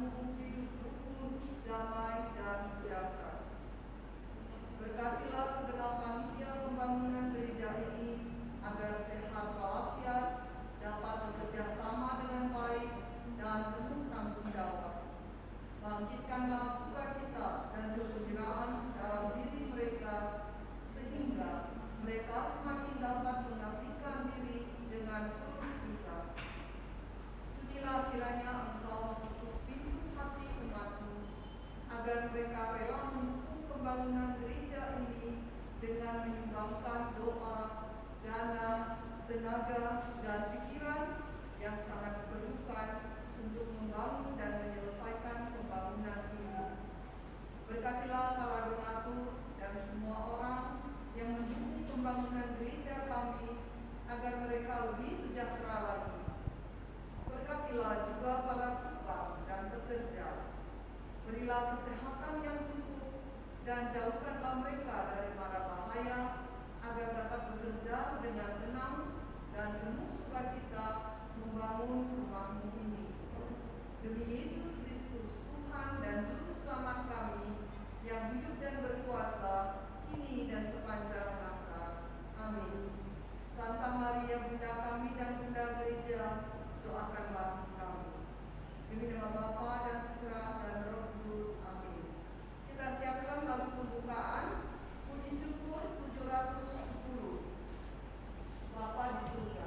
penuh rukun, damai, dan sejahtera. Berkatilah segenap panitia pembangunan gereja ini agar sehat walafiat, dapat bekerja sama dengan baik dan penuh tanggung jawab. Bangkitkanlah sukacita dan kegembiraan dalam diri mereka sehingga mereka semakin dapat mengabdikan diri dengan tulus ikhlas. Sudilah kiranya Engkau tutup pintu hati umat-Mu agar mereka rela mendukung pembangunan gereja ini dengan menyumbangkan doa, dana, tenaga, dan pikiran yang sangat diperlukan untuk membangun dan menyelesaikan pembangunan ini. Berkatilah para donatur dan semua orang yang mendukung pembangunan gereja kami agar mereka lebih sejahtera lagi. Berkatilah juga para tukang dan pekerja. Berilah kesehatan yang cukup dan jauhkanlah mereka dari mara bahaya agar dapat bekerja dengan tenang dan penuh sukacita membangun rumah-Mu ini. Demi Yesus Kristus, Tuhan dan Juru Selamat kami, yang hidup dan berkuasa kini dan sepanjang masa. Amin. Santa Maria Bunda kami dan Bunda Gereja, doakanlah kami. Demi nama Bapa dan Putra dan Roh Kudus. Amin. Kita siapkan lagu pembukaan, puji syukur 710. Bapa di surga.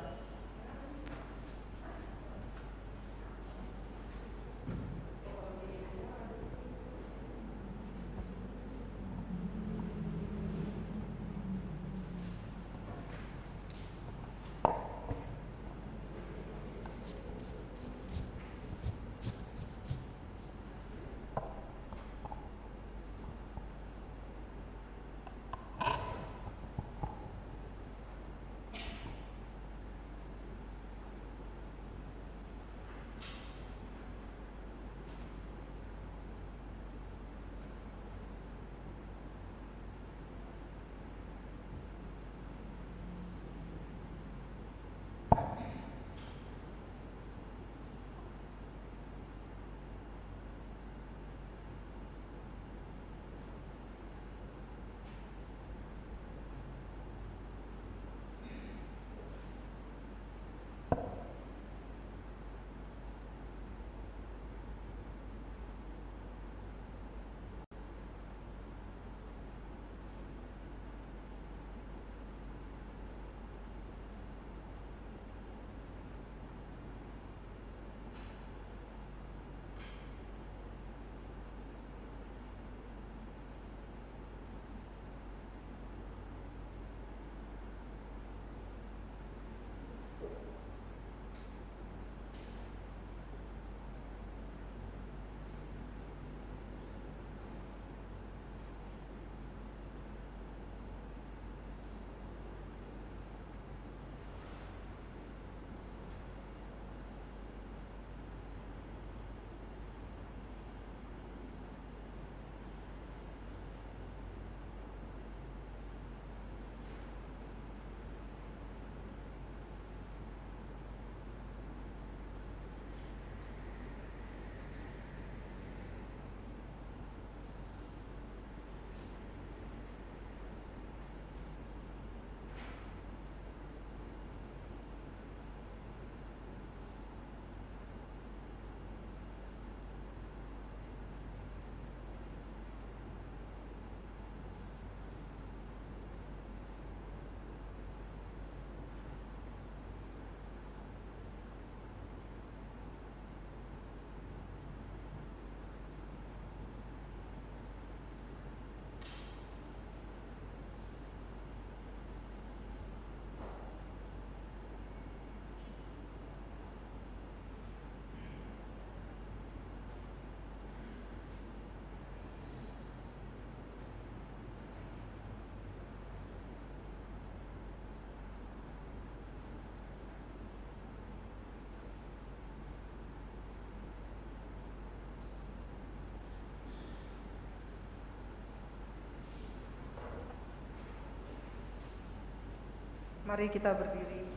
Mari kita berdiri.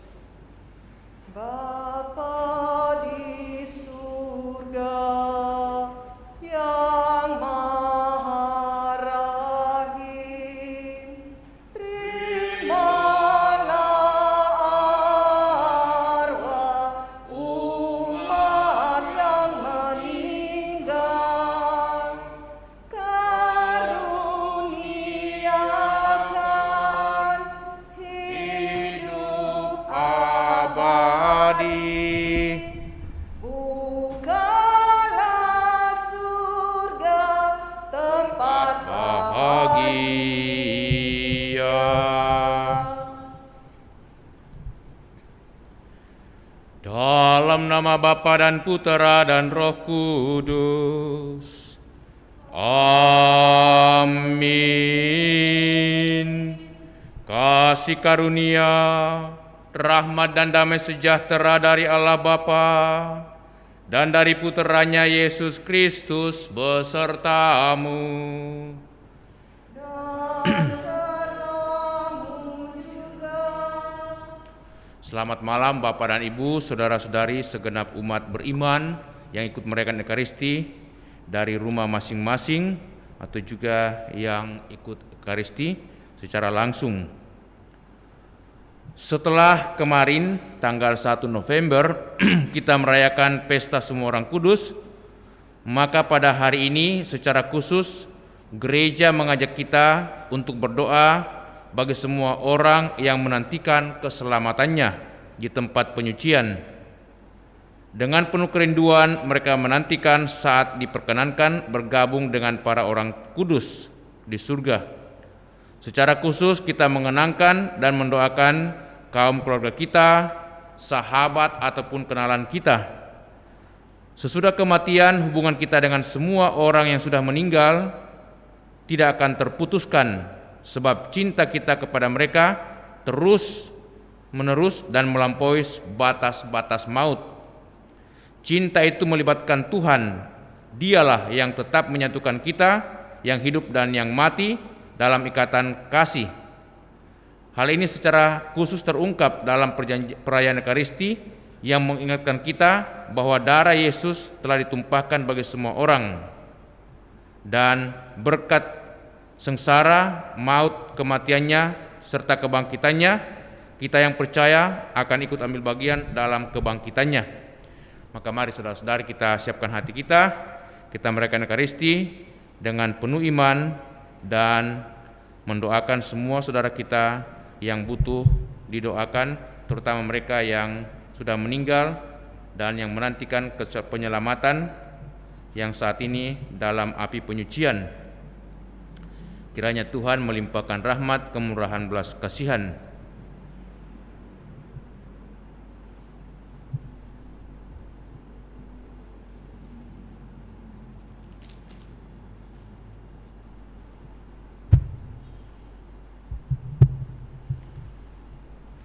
Bapa di surga, nama Bapa dan Putera dan Roh Kudus. Amin. Kasih karunia, rahmat dan damai sejahtera dari Allah Bapa dan dari Puteranya Yesus Kristus besertamu. Dan sertamu juga. Selamat malam Bapak dan Ibu, saudara-saudari segenap umat beriman yang ikut merayakan Ekaristi dari rumah masing-masing atau juga yang ikut Ekaristi secara langsung. Setelah kemarin tanggal 1 November kita merayakan Pesta Semua Orang Kudus, maka pada hari ini secara khusus gereja mengajak kita untuk berdoa bagi semua orang yang menantikan keselamatannya di tempat penyucian. Dengan penuh kerinduan mereka menantikan saat diperkenankan bergabung dengan para orang kudus di surga. Secara khusus kita mengenangkan dan mendoakan kaum keluarga kita, sahabat ataupun kenalan kita. Sesudah kematian, hubungan kita dengan semua orang yang sudah meninggal tidak akan terputuskan, sebab cinta kita kepada mereka terus menerus dan melampaui batas-batas maut. Cinta itu melibatkan Tuhan. Dialah yang tetap menyatukan kita, yang hidup dan yang mati dalam ikatan kasih. Hal ini secara khusus terungkap dalam perayaan Ekaristi yang mengingatkan kita bahwa darah Yesus telah ditumpahkan bagi semua orang. Dan berkat sengsara, maut, kematiannya, serta kebangkitannya, kita yang percaya akan ikut ambil bagian dalam kebangkitannya. Maka mari saudara-saudari kita siapkan hati kita merayakan Ekaristi dengan penuh iman dan mendoakan semua saudara kita yang butuh didoakan, terutama mereka yang sudah meninggal dan yang menantikan penyelamatan yang saat ini dalam api penyucian. Kiranya Tuhan melimpahkan rahmat, kemurahan, belas kasihan.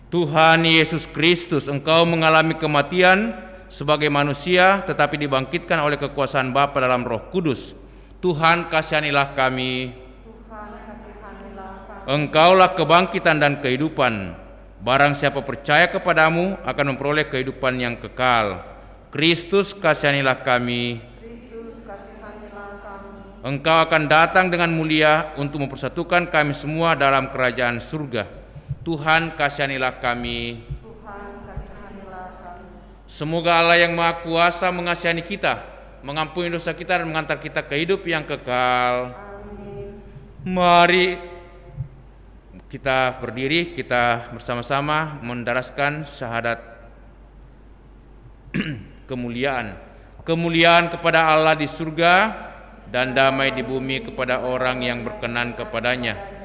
Tuhan Yesus Kristus, Engkau mengalami kematian sebagai manusia tetapi dibangkitkan oleh kekuasaan Bapa dalam Roh Kudus. Tuhan, kasihanilah kami. Tuhan, kasihanilah kami. Engkaulah kebangkitan dan kehidupan. Barang siapa percaya kepadamu akan memperoleh kehidupan yang kekal. Kristus, kasihanilah kami. Kristus, kasihanilah kami. Engkau akan datang dengan mulia untuk mempersatukan kami semua dalam kerajaan surga. Tuhan, kasihanilah kami. Tuhan, kasihanilah kami. Semoga Allah yang Maha Kuasa mengasihani kita, mengampuni dosa kita dan mengantar kita ke hidup yang kekal. Amin. Mari kita berdiri, kita bersama-sama mendaraskan syahadat kemuliaan. Kemuliaan kepada Allah di surga dan damai di bumi kepada orang yang berkenan kepadanya.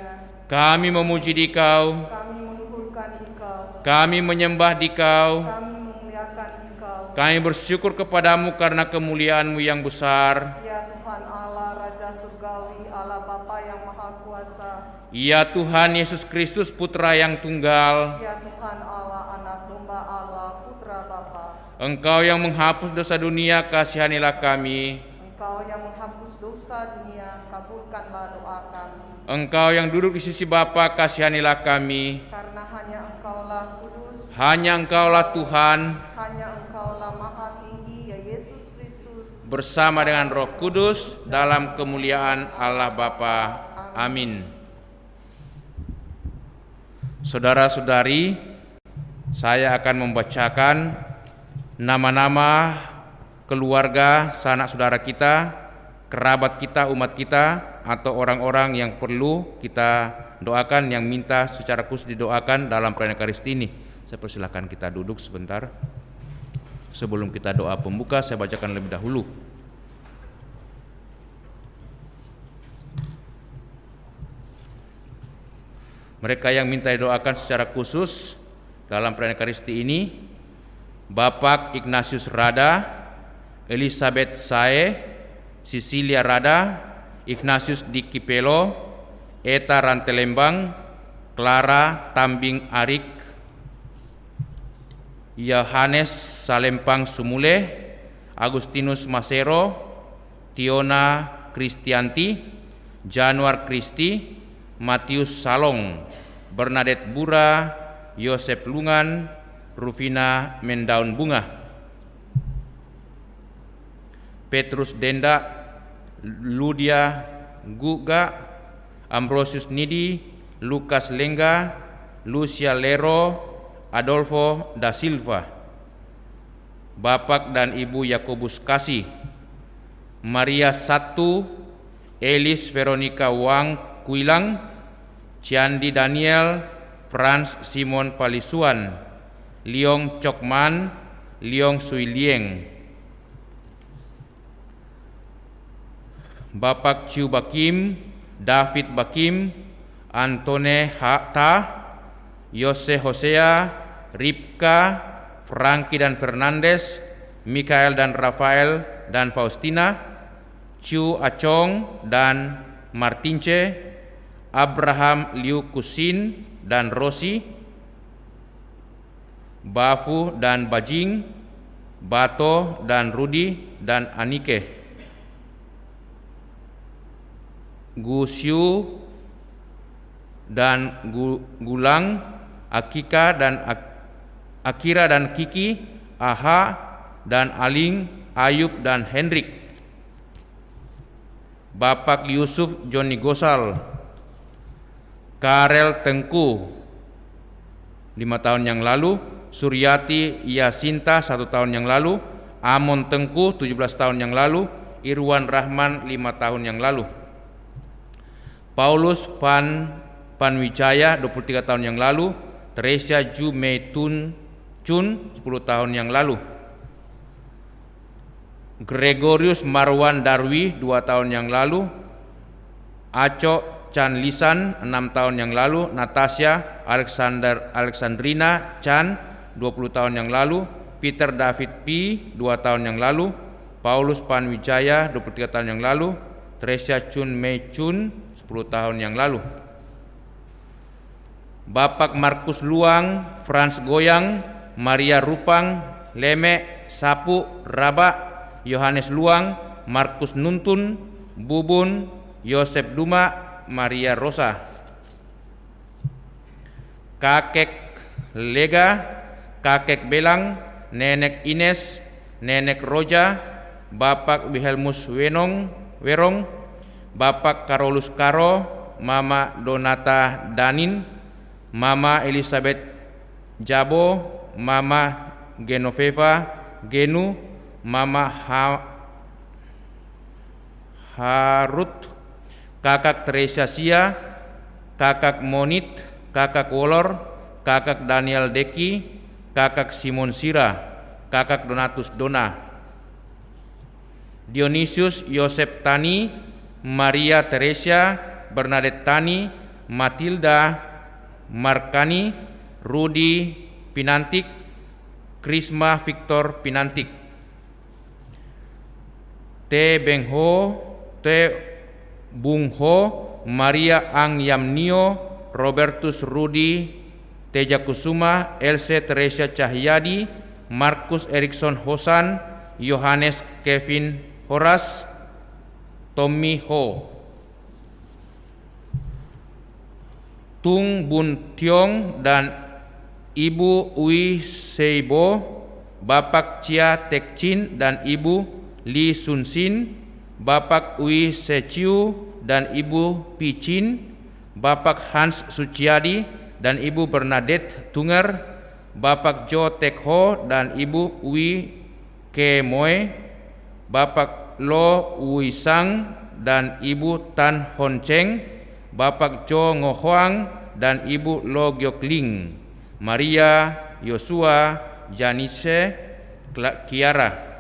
Kami memuji Dikau, Kami meluhurkan Dikau, kami menyembah Dikau, kami memuliakan Dikau. kami bersyukur kepadamu karena kemuliaan-Mu yang besar. Ya Tuhan Allah, Raja Surgawi, Allah Bapa yang Maha Kuasa. Ya Tuhan Yesus Kristus, Putra yang tunggal. Ya Tuhan Allah, Anak Domba Allah, Putra Bapa. Engkau yang menghapus dosa dunia, kasihanilah kami. Engkau yang menghapus dosa dunia, kabulkanlah doa kami. Engkau yang duduk di sisi Bapa, kasihanilah kami. Karena hanya Engkaulah kudus, Hanya Engkaulah Tuhan, hanya Engkaulah Maha Tinggi, ya Yesus Kristus, bersama dengan Roh Kudus dalam kemuliaan Allah Bapa. Amin. Saudara-saudari, saya akan membacakan nama-nama keluarga, sanak saudara kita, kerabat kita, umat kita, atau orang-orang yang perlu kita doakan, yang minta secara khusus didoakan dalam perayaan Ekaristi ini. Saya persilakan kita duduk sebentar. Sebelum kita doa pembuka, saya bacakan lebih dahulu. Mereka yang minta didoakan secara khusus dalam perayaan Ekaristi ini Bapak Ignatius Rada, Elizabeth Sae, Cecilia Rada, Ignatius Dikipelo, Eta Rantelembang, Clara Tambing Arik, Yohanes Salempang Sumule, Agustinus Masero, Tiona Kristianti, Januar Kristi, Matius Salong, Bernadette Bura, Yosep Lungan, Rufina Mendaun Bunga, Petrus Denda, Ludia Guga, Ambrosius Nidi, Lukas Lengga, Lucia Lero, Adolfo da Silva, Bapak dan Ibu Yakobus Kasih, Maria Satu, Elis Veronica Wang Kuilang, Ciandi Daniel, Franz Simon Palisuan, Liong Chokman, Liong Sui Lieng, Bapak Chiu Bakim, David Bakim, Antone Hatta, Yose Hosea, Ripka, Franky dan Fernandes, Mikael dan Rafael dan Faustina, Chiu Acong dan Martince, Abraham Liu Kusin dan Rosi, Bafu dan Bajing, Bato dan Rudi dan Anike, Gusiu dan Gulang, Akika dan Akira dan Kiki, Aha dan Aling, Ayub dan Hendrik, Bapak Yusuf Joni Gosal, Karel Tengku 5 tahun yang lalu, Suryati Yasinta 1 tahun yang lalu, Amon Tengku 17 tahun yang lalu, Irwan Rahman 5 tahun yang lalu, Paulus Van Panwijaya 23 tahun yang lalu, Teresia Ju Mei Tun Chun 10 tahun yang lalu, Gregorius Marwan Darwi 2 tahun yang lalu, Aco Chan Lisan 6 tahun yang lalu, Natasha Alexandrina Chan 20 tahun yang lalu, Peter David P 2 tahun yang lalu, Paulus Panwijaya 23 tahun yang lalu, Teresia Chun Mei Chun 10 tahun yang lalu, Bapak Markus Luang, Franz Goyang, Maria Rupang, Leme, Sapu, Raba, Yohanes Luang, Markus Nuntun, Bubun, Yosep Duma, Maria Rosa, Kakek Lega, Kakek Belang, Nenek Ines, Nenek Roja, Bapak Wilhelmus Werong, Bapak Karolus Karo, Mama Donata Danin, Mama Elizabeth Jabo, Mama Genoveva Genu, Mama Harut, Kakak Teresia Sia, Kakak Monit, Kakak Wolor, Kakak Daniel Deki, Kakak Simon Sira, Kakak Donatus Dona, Dionysius Yosep Tani, Maria Teresia, Bernadette Tani, Matilda Markani, Rudi Pinantik, Krisma Victor Pinantik, Te Bung Ho, Maria Ang Yamnio, Robertus Rudi Tejakusuma, Else Teresia Cahyadi, Markus Erikson Hosan, Yohanes Kevin Horas, Tommy Ho, Tung Bun Tiong dan Ibu Ui Seibo, Bapak Chia Tek Chin dan Ibu Li Sun Sin, Bapak Ui Sechiu dan Ibu Pi Chin, Bapak Hans Suciadi dan Ibu Bernadette Tunger, Bapak Jo Tek Ho dan Ibu Ui Ke Moe, Bapak Lo Ui Sang dan Ibu Tan Hon Cheng, Bapak Jo Ngo Hoang dan Ibu Lo Gyok Ling, Maria, Yosua, Janice, Kiara,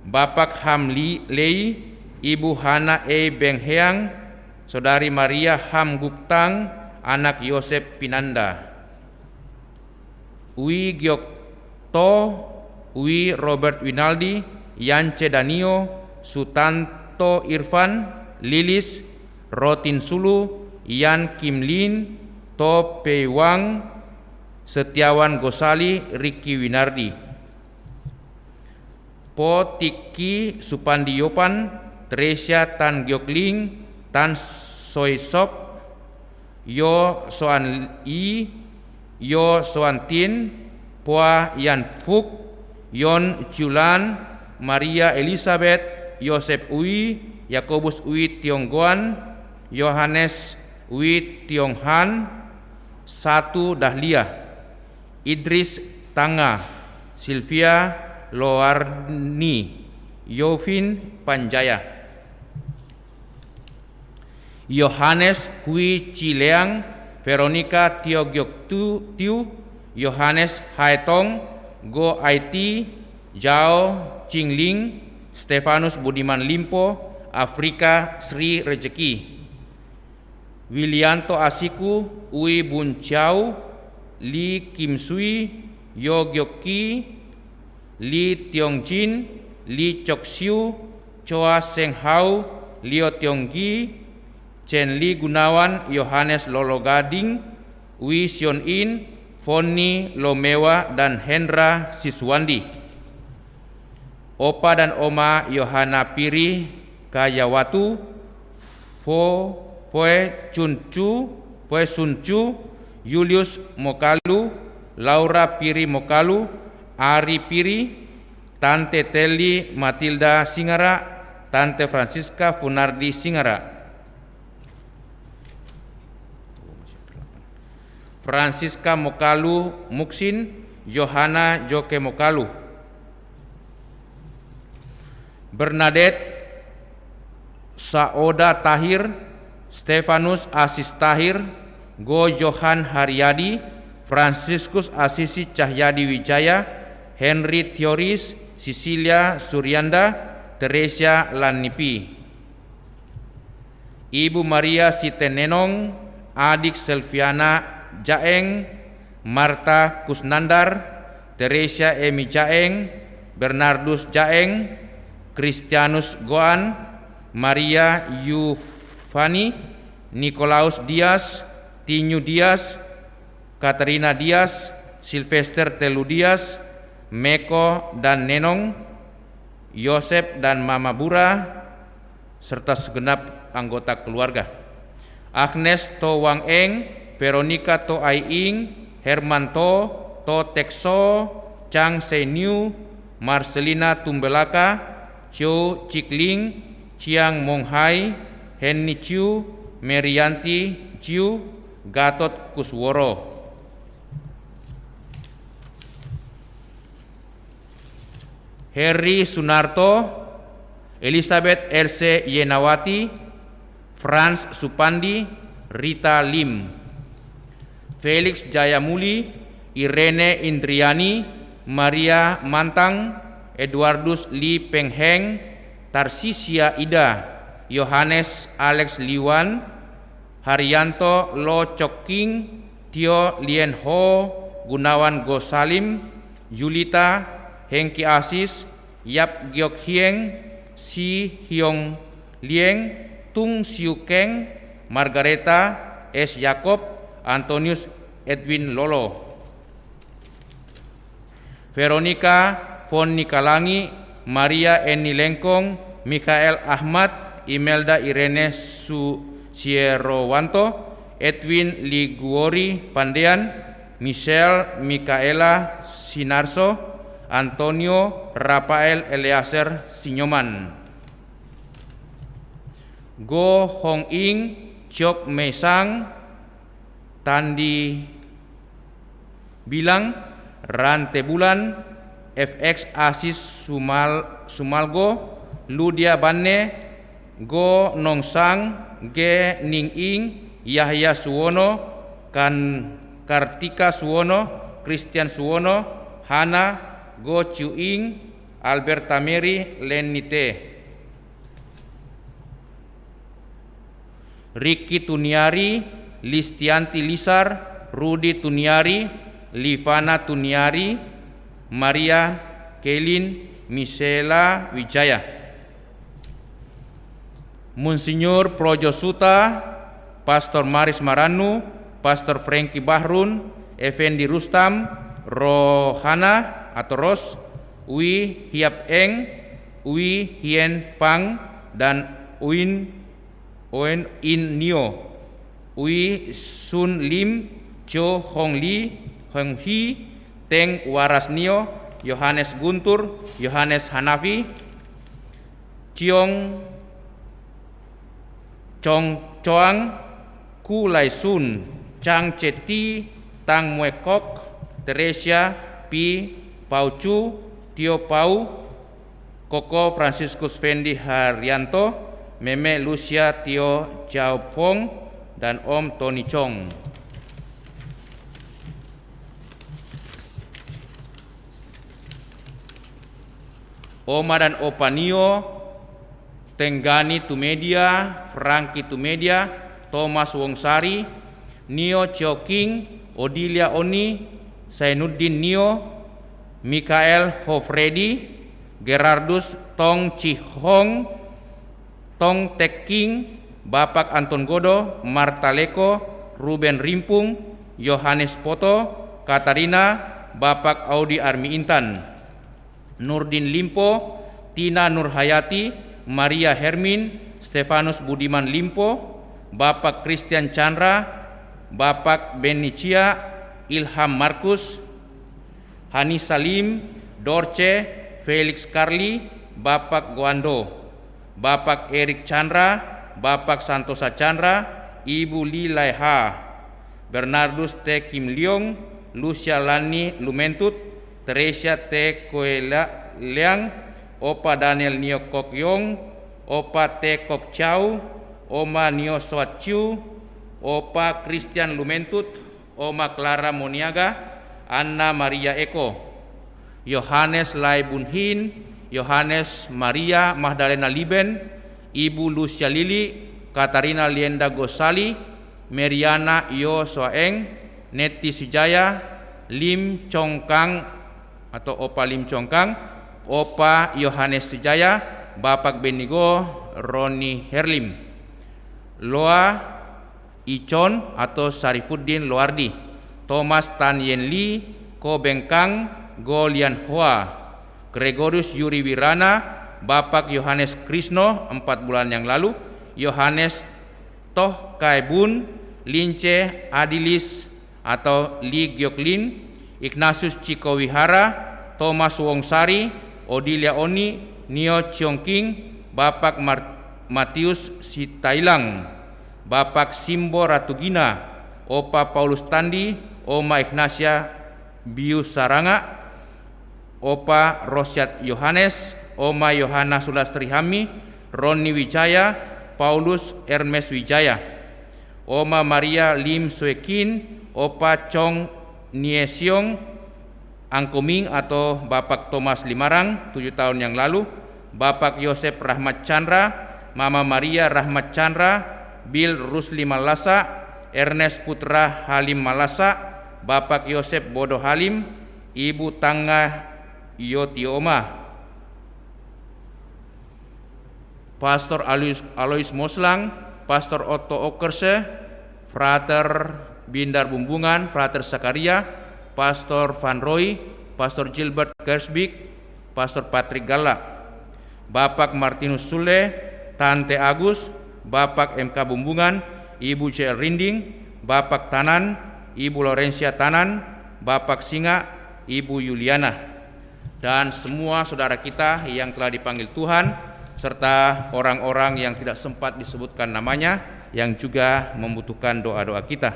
Bapak Ham Lei, Ibu Hana E Beng Heang, Saudari Maria Ham Guktang, anak Yosep Pinanda, Ui Gyokto, Ui Robert Winaldi, Yance Danio, Sutanto Irfan, Lilis, Rotin Sulu, Yan Kim Lin, To Pei Wang, Setiawan Gosali, Ricky Winardi. Po Tiki Supandi Yopan, Tresia Tan Gyok Ling, Tan Soi Sop, Yo Soan I, Yo Soan Tin, Poa Yan Fuk, Yon Chulan, Maria Elizabeth, Yosep Ui, Yakobus Ui Tionggoan, Yohanes Ui Tionghan, Satu Dahlia, Idris Tanga, Sylvia Loarni, Yovin Panjaya, Yohanes Hui Cileang, Veronica Tiogyok Tiu, Yohanes Haetong, Go IT, Jao Qingling, Stefanus Budiman Limpo, Afrika Sri Rezeki, Wilianto Asiku, Ui Bunchau, Li Kim Sui, Yo Gyok Ki, Li Tiongjin, Li Chok Siu, Choa Seng Hau, Lio Tionggi, Chen Li Gunawan, Yohanes Lolo Gading, Wi Sion In, Foni Lomewa, dan Hendra Siswandi. Opa dan Oma Yohana Piri Kayawatu, Foe Suncu, Julius Mokalu, Laura Piri Mokalu, Ari Piri, Tante Teli Matilda Singara, Tante Francisca Funardi Singara. Francisca Mokalu Muksin, Johanna Joke Mokalu. Bernadette Saoda Tahir, Stefanus Asis Tahir, Go Johan Haryadi, Franciscus Asisi Cahyadi Wijaya, Henry Thioris, Cecilia Suryanda, Teresia Lanipi. Ibu Maria Sitenenong, Adik Selviana Jaeng, Marta Kusnandar, Teresia Emi Jaeng, Bernardus Jaeng, Christianus Goan, Maria Yufani, Nikolaus Dias, Tinyu Dias, Katerina Dias, Sylvester Telu Dias, Meko dan Nenong, Yosep dan Mama Bura, serta segenap anggota keluarga. Agnes To Wang Eng, Veronica To Ai Ing, Herman To Tekso, Chang Seniu, Marcelina Tumbelaka, Chiu Chikling, Chiang Monghai, Henny Chiu, Merianti Chiu, Gatot Kusworo. Heri Sunarto, Elizabeth Erse Yenawati, Franz Supandi, Rita Lim. Felix Jayamuli, Irene Indriani, Maria Mantang, Eduardus Li Pengheng, Tarsisia Ida, Yohanes Alex Liwan, Haryanto Lo Chokking, Tio Lien Ho, Gunawan Gosalim, Julita, Hengki Asis, Yap Gyok Hieng, Si Hyong Lieng, Tung Siu Keng, Margareta S. Yakob, Antonius Edwin Lolo. Veronica Von Nikalangi, Maria Eni Lengkong, Mikael Ahmad, Imelda Irene Sierowanto, Edwin Liguori Pandean, Michelle Mikaela Sinarso, Antonio Rafael Eleaser Sinyoman. Go Hong Ing, Chok Mesang, Tandi Bilang, Rante Bulan, FX Asis Sumalgo, Ludia Banne, Go Nongsang, Ge Ning Ing, Yahya Suwono, Kartika Suwono, Christian Suwono, Hana, Go Chiu Ing, Alberta Mary Lenite. Ricky Tuniari, Listianti Lisar, Rudi Tuniari, Livana Tuniari, Maria Kelin Misela Wijaya. Monsinyur Projo Suta, Pastor Maris Maranu, Pastor Frankie Bahrun, Effendi Rustam, Rohana atau Ros, Wi Hiap Eng, Wi Hien Pang, dan Uin In Nio, Wi Sun Lim, Cho Hong Li, Hong Hi, Teng Waras Nio, Yohanes Guntur, Yohanes Hanafi, Ciong Chong Choang, Ku Lai Sun, Chang Cheti, Tang Mue Kok, Teresia Pi Pau Chu, Tio Pau, Koko Franciscus Fendi Haryanto, Meme Lucia Tio Chao Fong, dan Om Tony Chong. Oma dan Opa Nio, Tenggani Tumedia, Frankie Tumedia, Thomas Wongsari, Nio Chioking, Odilia Oni, Sainuddin Nio, Mikael Hofredi, Gerardus Tong Chihong, Tong Tek King, Bapak Anton Godo, Marta Leko, Ruben Rimpung, Yohanes Poto, Katarina, Bapak Audi Armi Intan, Nurdin Limpo, Tina Nurhayati, Maria Hermin, Stefanus Budiman Limpo, Bapak Christian Chandra, Bapak Benicia, Ilham Markus, Hani Salim, Dorce, Felix Carli, Bapak Gwando, Bapak Erik Chandra, Bapak Santosa Chandra, Ibu Li Laiha, Bernardus T. Kim Leong, Lucia Lani Lumentut, Teresia T. Koela Leang, Opa Daniel Nio Kok Yong, Opa T. Kok Chow, Oma Nio Soat Chiu, Opa Christian Lumentut, Oma Clara Moniaga, Anna Maria Eko, Yohanes Lai Bunhin, Yohanes Maria Magdalena Liben, Ibu Lucia Lili, Katarina Lienda Gosali, Meriana Yo Soaeng, Neti Sijaya, Lim Chongkang atau Opa Lim Chongkang, Opa Yohanes Sijaya, Bapak Benigo Roni Herlim, Loa Icon atau Sarifuddin Loardi, Thomas Tan Yen Li, Ko Bengkang, Go Lian Hoa, Gregorius Yuri Wirana, Bapak Yohanes Krisno 4 bulan yang lalu, Yohanes Toh Kaibun, Lince Adilis atau Li Gyoklin, Ignatius Ciko Wihara, Thomas Wongsari, Odilia Oni, Nio Chongking, Bapak Matius Sitailang, Bapak Simbo Ratugina, Opa Paulus Tandi, Oma Ignacia Bius Saranga, Opa Rosyad Yohanes, Oma Yohana Sulastri Hami, Roni Wijaya, Paulus Hermes Wijaya, Oma Maria Lim Suekin, Opa Chong Niesiong Angkoming atau Bapak Thomas Limarang 7 tahun yang lalu, Bapak Yosep Rahmat Chandra, Mama Maria Rahmat Chandra, Bill Rusli Malasa, Ernest Putra Halim Malasa, Bapak Yosep Bodo Halim, Ibu Tangga Yotioma, Pastor Alois Moslang, Pastor Otto Okerse, Frater Bindar Bumbungan, Frater Sakaria, Pastor Van Roy, Pastor Gilbert Gersbik, Pastor Patrick Gala, Bapak Martinus Sule, Tante Agus, Bapak MK Bumbungan, Ibu JL Rinding, Bapak Tanan, Ibu Lorencia Tanan, Bapak Singa, Ibu Yuliana, dan semua saudara kita yang telah dipanggil Tuhan, serta orang-orang yang tidak sempat disebutkan namanya, yang juga membutuhkan doa-doa kita.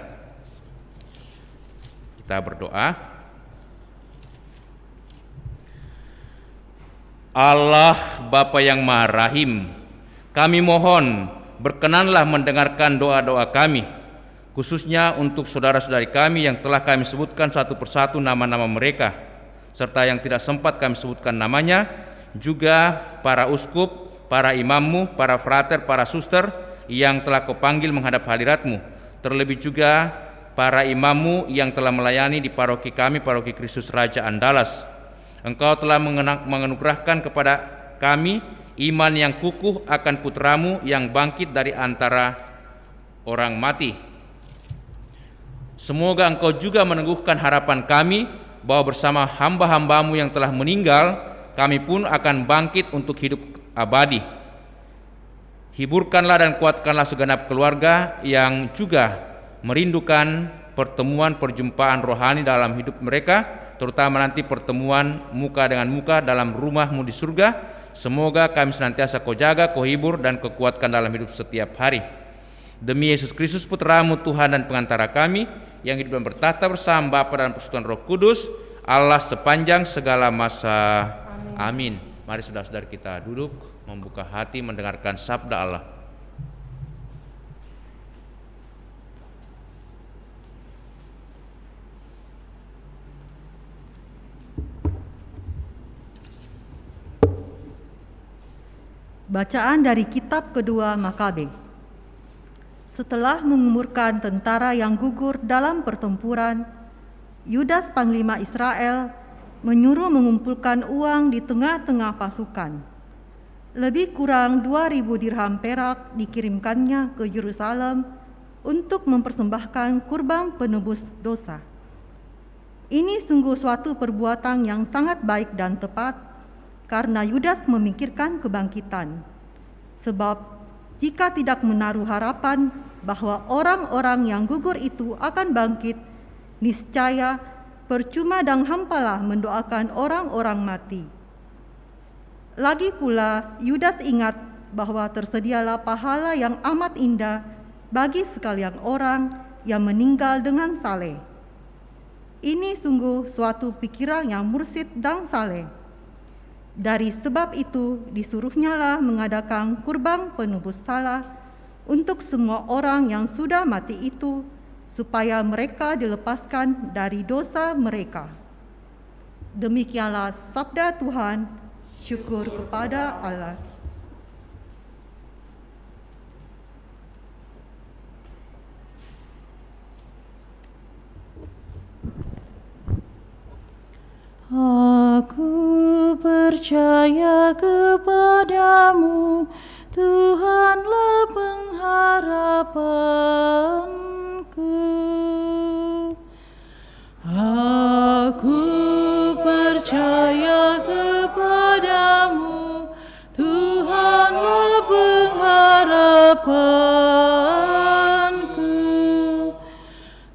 Kita berdoa. Allah Bapa yang Maha Rahim, kami mohon berkenanlah mendengarkan doa-doa kami, khususnya untuk saudara-saudari kami yang telah kami sebutkan satu persatu nama-nama mereka, serta yang tidak sempat kami sebutkan namanya, juga para uskup, para imammu, para frater, para suster yang telah kau panggil menghadap hadiratmu, terlebih juga para imammu yang telah melayani di paroki kami, paroki Kristus Raja Andalas. Engkau telah menganugerahkan kepada kami iman yang kukuh akan putramu yang bangkit dari antara orang mati. Semoga engkau juga meneguhkan harapan kami bahwa bersama hamba-hambamu yang telah meninggal, kami pun akan bangkit untuk hidup abadi. Hiburkanlah dan kuatkanlah segenap keluarga yang juga merindukan pertemuan perjumpaan rohani dalam hidup mereka, terutama nanti pertemuan muka dengan muka dalam rumah-Mu di surga. Semoga kami senantiasa Kau jaga, Kau hibur, dan Kau kuatkan dalam hidup setiap hari. Demi Yesus Kristus Putra-Mu, Tuhan dan pengantara kami, yang hidup dan bertahta bersama Bapa dan Persekutuan Roh Kudus, Allah sepanjang segala masa. Amin. Mari saudara-saudara kita duduk, membuka hati mendengarkan sabda Allah. Bacaan dari kitab kedua Makabe. Setelah menguburkan tentara yang gugur dalam pertempuran, Yudas panglima Israel menyuruh mengumpulkan uang di tengah-tengah pasukan. Lebih kurang 2.000 dirham perak dikirimkannya ke Yerusalem untuk mempersembahkan kurban penebus dosa. Ini sungguh suatu perbuatan yang sangat baik dan tepat, karena Yudas memikirkan kebangkitan. Sebab jika tidak menaruh harapan bahwa orang-orang yang gugur itu akan bangkit, niscaya percuma dan hampalah mendoakan orang-orang mati. Lagi pula Yudas ingat bahwa tersedialah pahala yang amat indah bagi sekalian orang yang meninggal dengan saleh. Ini sungguh suatu pikiran yang mursyid dan saleh. Dari sebab itu disuruhnyalah mengadakan kurban penebus salah untuk semua orang yang sudah mati itu, supaya mereka dilepaskan dari dosa mereka. Demikianlah sabda Tuhan. Syukur kepada Allah. Aku percaya kepadamu, Tuhanlah pengharapanku. Aku percaya kepadamu, Tuhanlah pengharapanku.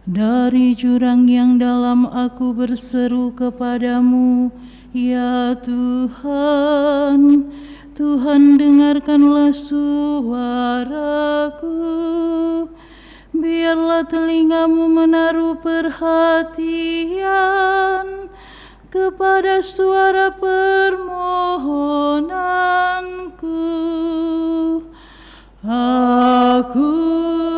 Dari jurang yang dalam aku berseru kepadamu, ya Tuhan, Tuhan dengarkanlah suaraku. Biarlah telingamu menaruh perhatian kepada suara permohonanku. Aku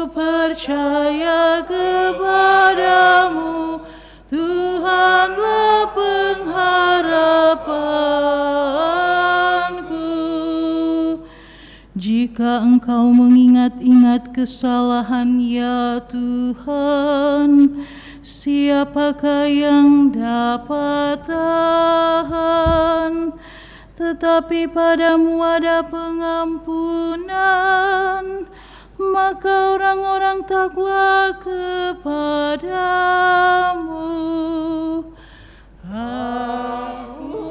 percaya kepadamu, Tuhanlah pengharapanku. Jika engkau mengingat-ingat kesalahan, ya Tuhan, siapakah yang dapat tahan? Tetapi padamu ada pengampunan, maka orang-orang takwa kepadamu. Aku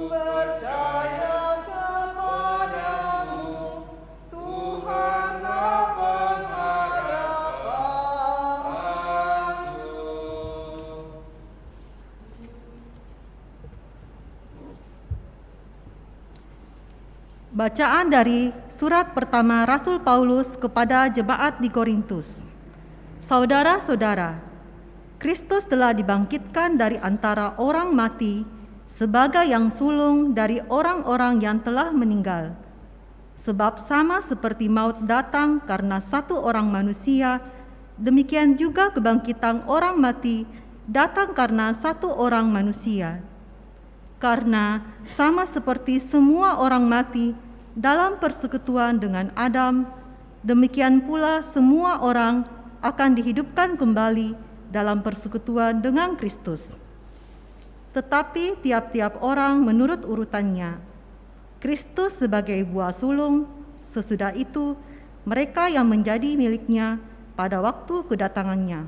percaya kepadamu, Tuhanlah pengharapanku. Bacaan dari surat pertama Rasul Paulus kepada jemaat di Korintus. Saudara-saudara, Kristus telah dibangkitkan dari antara orang mati sebagai yang sulung dari orang-orang yang telah meninggal. Sebab sama seperti maut datang karena satu orang manusia, demikian juga kebangkitan orang mati datang karena satu orang manusia. Karena sama seperti semua orang mati dalam persekutuan dengan Adam, demikian pula semua orang akan dihidupkan kembali dalam persekutuan dengan Kristus. Tetapi tiap-tiap orang menurut urutannya. Kristus sebagai buah sulung, sesudah itu mereka yang menjadi miliknya pada waktu kedatangannya.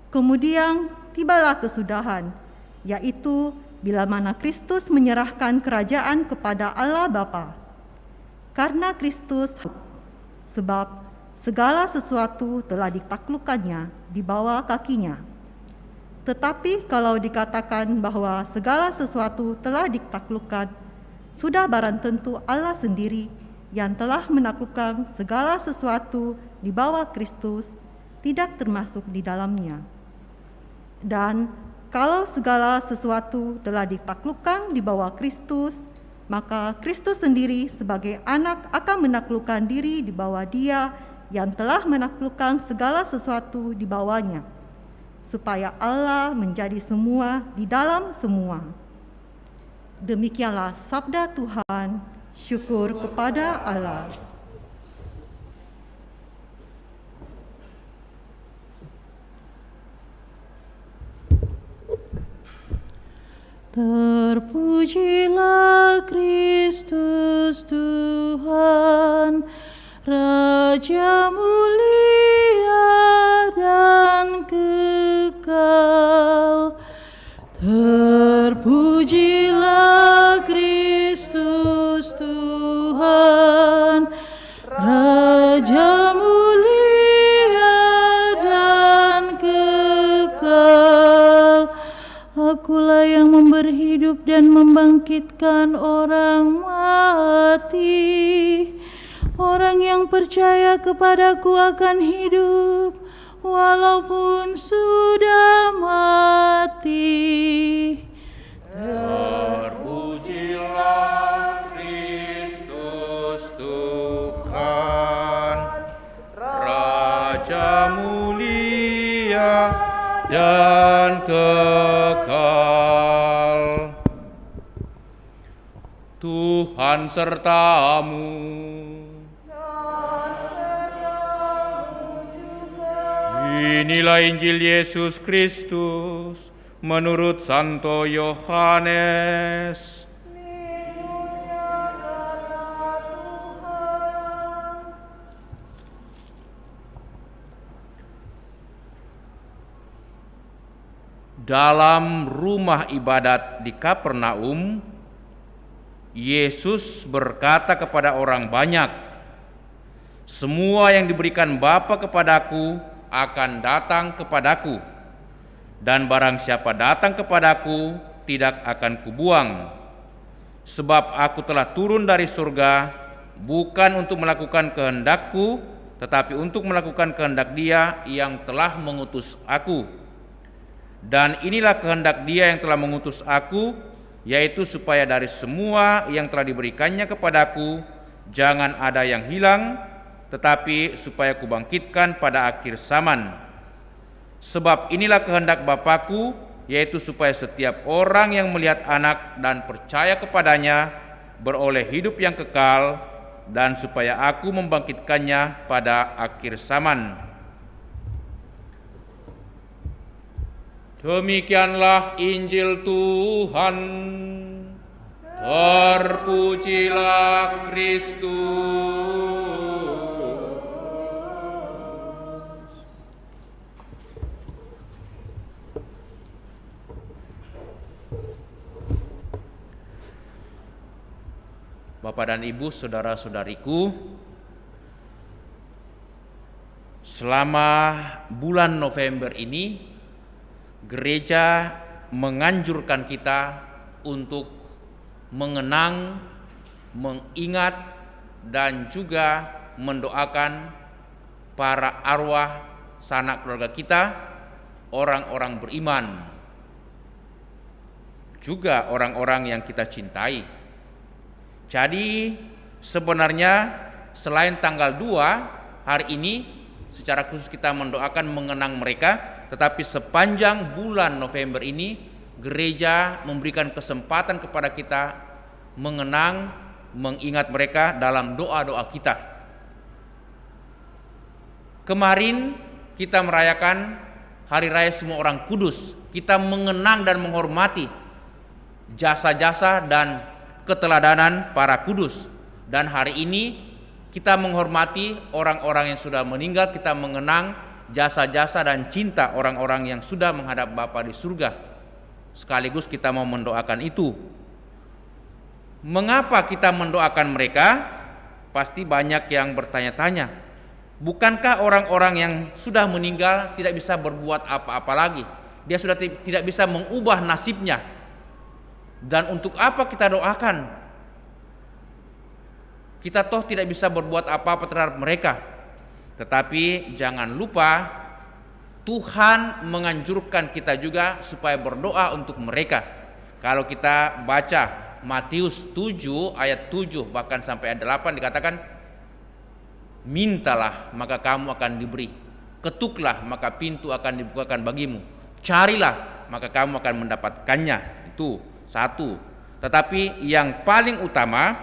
Kemudian tibalah kesudahan, yaitu bila mana Kristus menyerahkan kerajaan kepada Allah Bapa. Karena Kristus, sebab segala sesuatu telah ditaklukkannya di bawah kakinya. Tetapi kalau dikatakan bahwa segala sesuatu telah ditaklukkan, sudah barang tentu Allah sendiri yang telah menaklukkan segala sesuatu di bawah Kristus tidak termasuk di dalamnya. Dan kalau segala sesuatu telah ditaklukkan di bawah Kristus, maka Kristus sendiri sebagai anak akan menaklukkan diri di bawah Dia yang telah menaklukkan segala sesuatu di bawahnya, supaya Allah menjadi semua di dalam semua. Demikianlah sabda Tuhan. Syukur kepada Allah. Terpujilah Kristus Tuhan, Raja mulia dan kekal. Terpujilah Kristus Tuhan, Raja mulia dan kekal. Akulah yang memberi hidup dan membangkitkan orang mati. Orang yang percaya kepadaku akan hidup walaupun sudah mati. Terpujilah Kristus Tuhan, Raja mulia dan kekal. Tuhan sertamu. Inilah Injil Yesus Kristus menurut Santo Yohanes. Dalam rumah ibadat di Kapernaum, Yesus berkata kepada orang banyak, "Semua yang diberikan Bapa kepadaku akan datang kepadaku, dan barang siapa datang kepadaku tidak akan kubuang. Sebab aku telah turun dari surga bukan untuk melakukan kehendakku, tetapi untuk melakukan kehendak Dia yang telah mengutus aku. Dan inilah kehendak Dia yang telah mengutus aku, yaitu supaya dari semua yang telah diberikannya kepadaku jangan ada yang hilang, tetapi supaya kubangkitkan pada akhir zaman. Sebab inilah kehendak Bapa-Ku, yaitu supaya setiap orang yang melihat Anak dan percaya kepadanya beroleh hidup yang kekal, dan supaya Aku membangkitkannya pada akhir zaman." Demikianlah Injil Tuhan. Terpujilah Kristus. Bapak dan Ibu, saudara-saudariku, selama bulan November ini, gereja menganjurkan kita untuk mengenang, mengingat, dan juga mendoakan para arwah sanak keluarga kita, orang-orang beriman, juga orang-orang yang kita cintai. Jadi sebenarnya selain tanggal 2 hari ini secara khusus kita mendoakan mengenang mereka, tetapi sepanjang bulan November ini gereja memberikan kesempatan kepada kita mengenang, mengingat mereka dalam doa-doa kita. Kemarin kita merayakan Hari Raya Semua Orang Kudus. Kita mengenang dan menghormati jasa-jasa dan keteladanan para kudus. Dan hari ini kita menghormati orang-orang yang sudah meninggal, kita mengenang jasa-jasa dan cinta orang-orang yang sudah menghadap Bapa di surga. Sekaligus kita mau mendoakan itu. Mengapa kita mendoakan mereka? Pasti banyak yang bertanya-tanya. Bukankah orang-orang yang sudah meninggal tidak bisa berbuat apa-apa lagi? Dia sudah tidak bisa mengubah nasibnya. Dan untuk apa kita doakan? Kita toh tidak bisa berbuat apa-apa terhadap mereka. Tetapi jangan lupa Tuhan menganjurkan kita juga supaya berdoa untuk mereka. Kalau kita baca Matius 7 ayat 7 bahkan sampai ayat 8 dikatakan, mintalah maka kamu akan diberi, ketuklah maka pintu akan dibukakan bagimu, carilah maka kamu akan mendapatkannya. Itu satu. Tetapi yang paling utama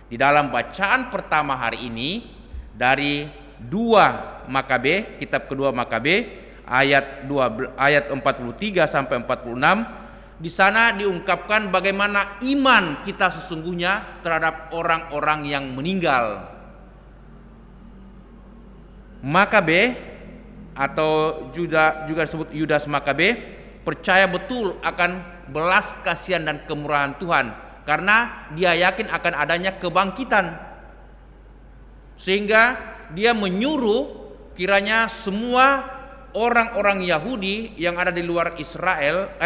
di dalam bacaan pertama hari ini dari 2 Makabe, kitab kedua Makabe ayat 43 sampai 46. Di sana diungkapkan bagaimana iman kita sesungguhnya terhadap orang-orang yang meninggal. Makabe atau juga disebut Yudas Makabe percaya betul akan belas kasihan dan kemurahan Tuhan karena dia yakin akan adanya kebangkitan, sehingga dia menyuruh kiranya semua orang-orang Yahudi yang ada di luar Israel,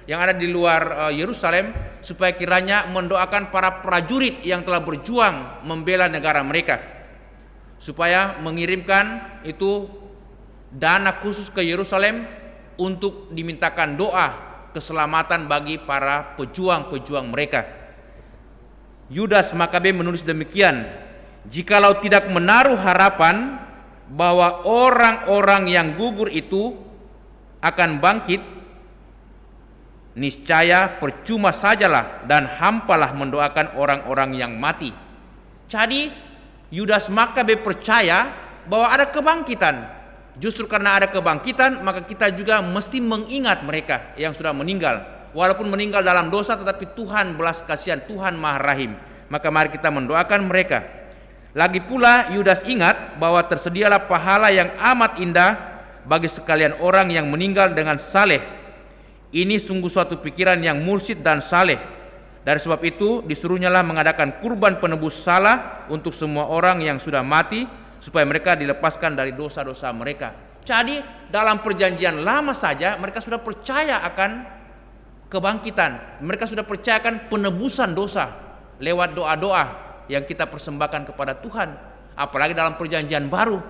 yang ada di luar Yerusalem, supaya kiranya mendoakan para prajurit yang telah berjuang membela negara mereka, supaya mengirimkan itu dana khusus ke Yerusalem untuk dimintakan doa keselamatan bagi para pejuang-pejuang mereka. Yudas Makabe menulis demikian, jikalau tidak menaruh harapan bahwa orang-orang yang gugur itu akan bangkit, niscaya percuma sajalah dan hampalah mendoakan orang-orang yang mati. Jadi Yudas Makabe percaya bahwa ada kebangkitan. Justru karena ada kebangkitan, maka kita juga mesti mengingat mereka yang sudah meninggal. Walaupun meninggal dalam dosa, tetapi Tuhan belas kasihan, Tuhan Maha Rahim. Maka mari kita mendoakan mereka. Lagi pula Yudas ingat bahwa tersedialah pahala yang amat indah bagi sekalian orang yang meninggal dengan saleh. Ini sungguh suatu pikiran yang mursyid dan saleh. Dari sebab itu disuruhnyalah mengadakan kurban penebus salah untuk semua orang yang sudah mati, supaya mereka dilepaskan dari dosa-dosa mereka. Jadi dalam perjanjian lama saja mereka sudah percaya akan kebangkitan. Mereka sudah percaya akan penebusan dosa lewat doa-doa yang kita persembahkan kepada Tuhan. Apalagi dalam perjanjian baru.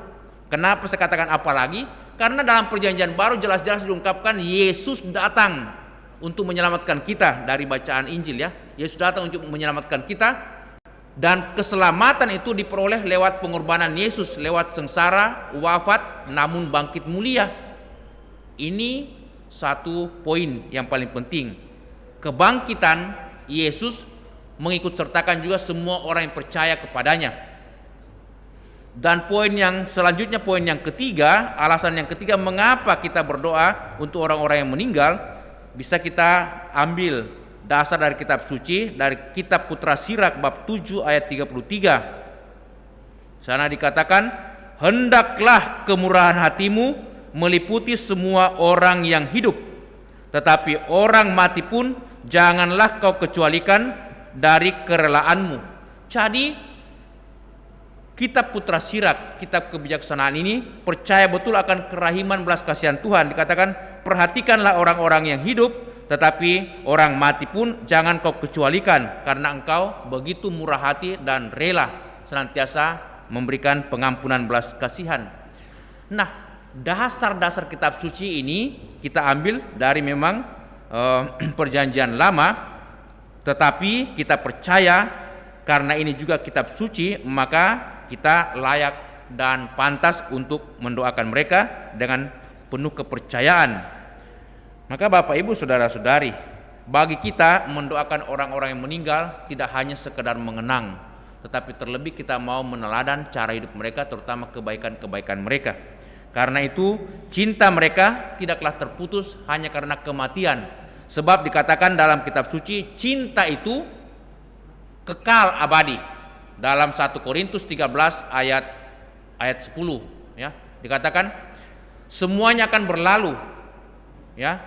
Kenapa saya katakan apalagi? Karena dalam perjanjian baru jelas-jelas diungkapkan Yesus datang untuk menyelamatkan kita. Dari bacaan Injil ya, Yesus datang untuk menyelamatkan kita. Dan keselamatan itu diperoleh lewat pengorbanan Yesus, lewat sengsara, wafat, namun bangkit mulia. Ini satu poin yang paling penting. Kebangkitan Yesus mengikut sertakan juga semua orang yang percaya kepadanya. Dan poin yang selanjutnya, poin yang ketiga, alasan yang ketiga mengapa kita berdoa untuk orang-orang yang meninggal, bisa kita ambil dasar dari kitab suci, dari kitab Putra Sirak bab 7 ayat 33. Sana dikatakan, hendaklah kemurahan hatimu meliputi semua orang yang hidup, tetapi orang mati pun janganlah kau kecualikan dari kerelaanmu. Jadi kitab Putra Sirak, kitab kebijaksanaan ini percaya betul akan kerahiman belas kasihan Tuhan. Dikatakan, perhatikanlah orang-orang yang hidup, tetapi orang mati pun jangan kau kecualikan, karena engkau begitu murah hati dan rela senantiasa memberikan pengampunan belas kasihan. Nah, dasar-dasar kitab suci ini kita ambil dari memang perjanjian lama, tetapi kita percaya karena ini juga kitab suci, maka kita layak dan pantas untuk mendoakan mereka dengan penuh kepercayaan. Maka Bapak Ibu Saudara-saudari, bagi kita mendoakan orang-orang yang meninggal tidak hanya sekedar mengenang, tetapi terlebih kita mau meneladan cara hidup mereka, terutama kebaikan-kebaikan mereka. Karena itu cinta mereka tidaklah terputus hanya karena kematian. Sebab dikatakan dalam kitab suci, cinta itu kekal abadi. Dalam 1 Korintus 13 ayat 10 ya, dikatakan semuanya akan berlalu ya.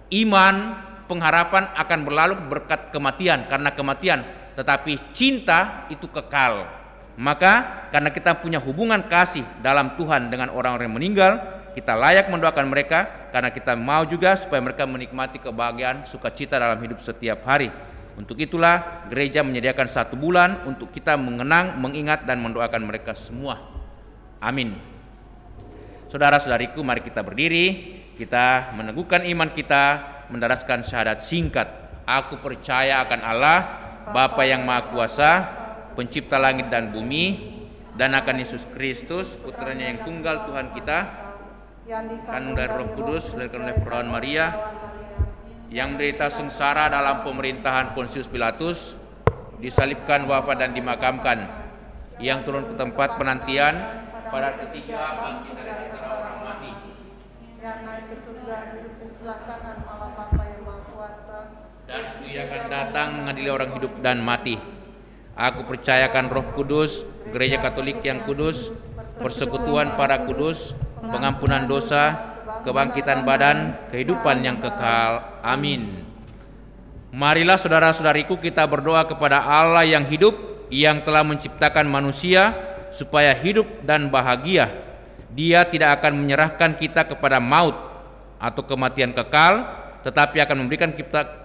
Iman, pengharapan akan berlalu berkat kematian, karena kematian, tetapi cinta itu kekal. Maka karena kita punya hubungan kasih dalam Tuhan dengan orang-orang yang meninggal, kita layak mendoakan mereka karena kita mau juga supaya mereka menikmati kebahagiaan sukacita dalam hidup setiap hari. Untuk itulah gereja menyediakan 1 bulan untuk kita mengenang, mengingat dan mendoakan mereka semua. Amin. Saudara-saudariku, mari kita berdiri, kita meneguhkan iman kita, mendaraskan syahadat singkat. Aku percaya akan Allah, Bapa yang Maha Kuasa, pencipta langit dan bumi, dan akan Yesus Kristus, putranya yang tunggal Tuhan kita, kandung dari Roh Kudus, dilahirkan oleh perawan Maria, yang menderita sengsara dalam pemerintahan Pontius Pilatus, disalibkan, wafat dan dimakamkan, yang turun ke tempat penantian, pada ketiga bangkit dari antara orang mati, yang naik ke surga, duduk di sebelah kanan Allah Bapa yang Maha Kuasa, dan Dia akan datang mengadili orang hidup dan mati. Aku percayakan Roh Kudus, Gereja Katolik yang kudus, persekutuan para kudus, pengampunan dosa, kebangkitan badan, kehidupan yang kekal. Amin. Marilah saudara-saudariku kita berdoa kepada Allah yang hidup, yang telah menciptakan manusia supaya hidup dan bahagia. Dia tidak akan menyerahkan kita kepada maut atau kematian kekal, tetapi akan memberikan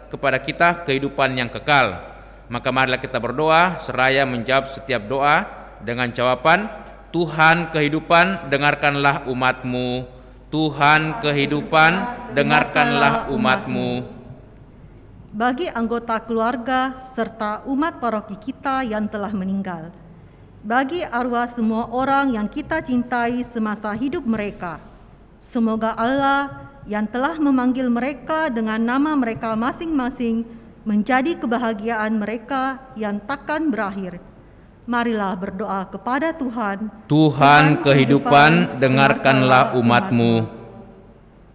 kepada kita kehidupan yang kekal. Maka marilah kita berdoa seraya menjawab setiap doa dengan jawaban, Tuhan kehidupan, dengarkanlah umat-Mu. Tuhan kehidupan, dengarkanlah umat-Mu. Bagi anggota keluarga serta umat paroki kita yang telah meninggal, bagi arwah semua orang yang kita cintai semasa hidup mereka, semoga Allah yang telah memanggil mereka dengan nama mereka masing-masing menjadi kebahagiaan mereka yang takkan berakhir. Marilah berdoa kepada Tuhan. Tuhan kehidupan, dengarkanlah umat-Mu.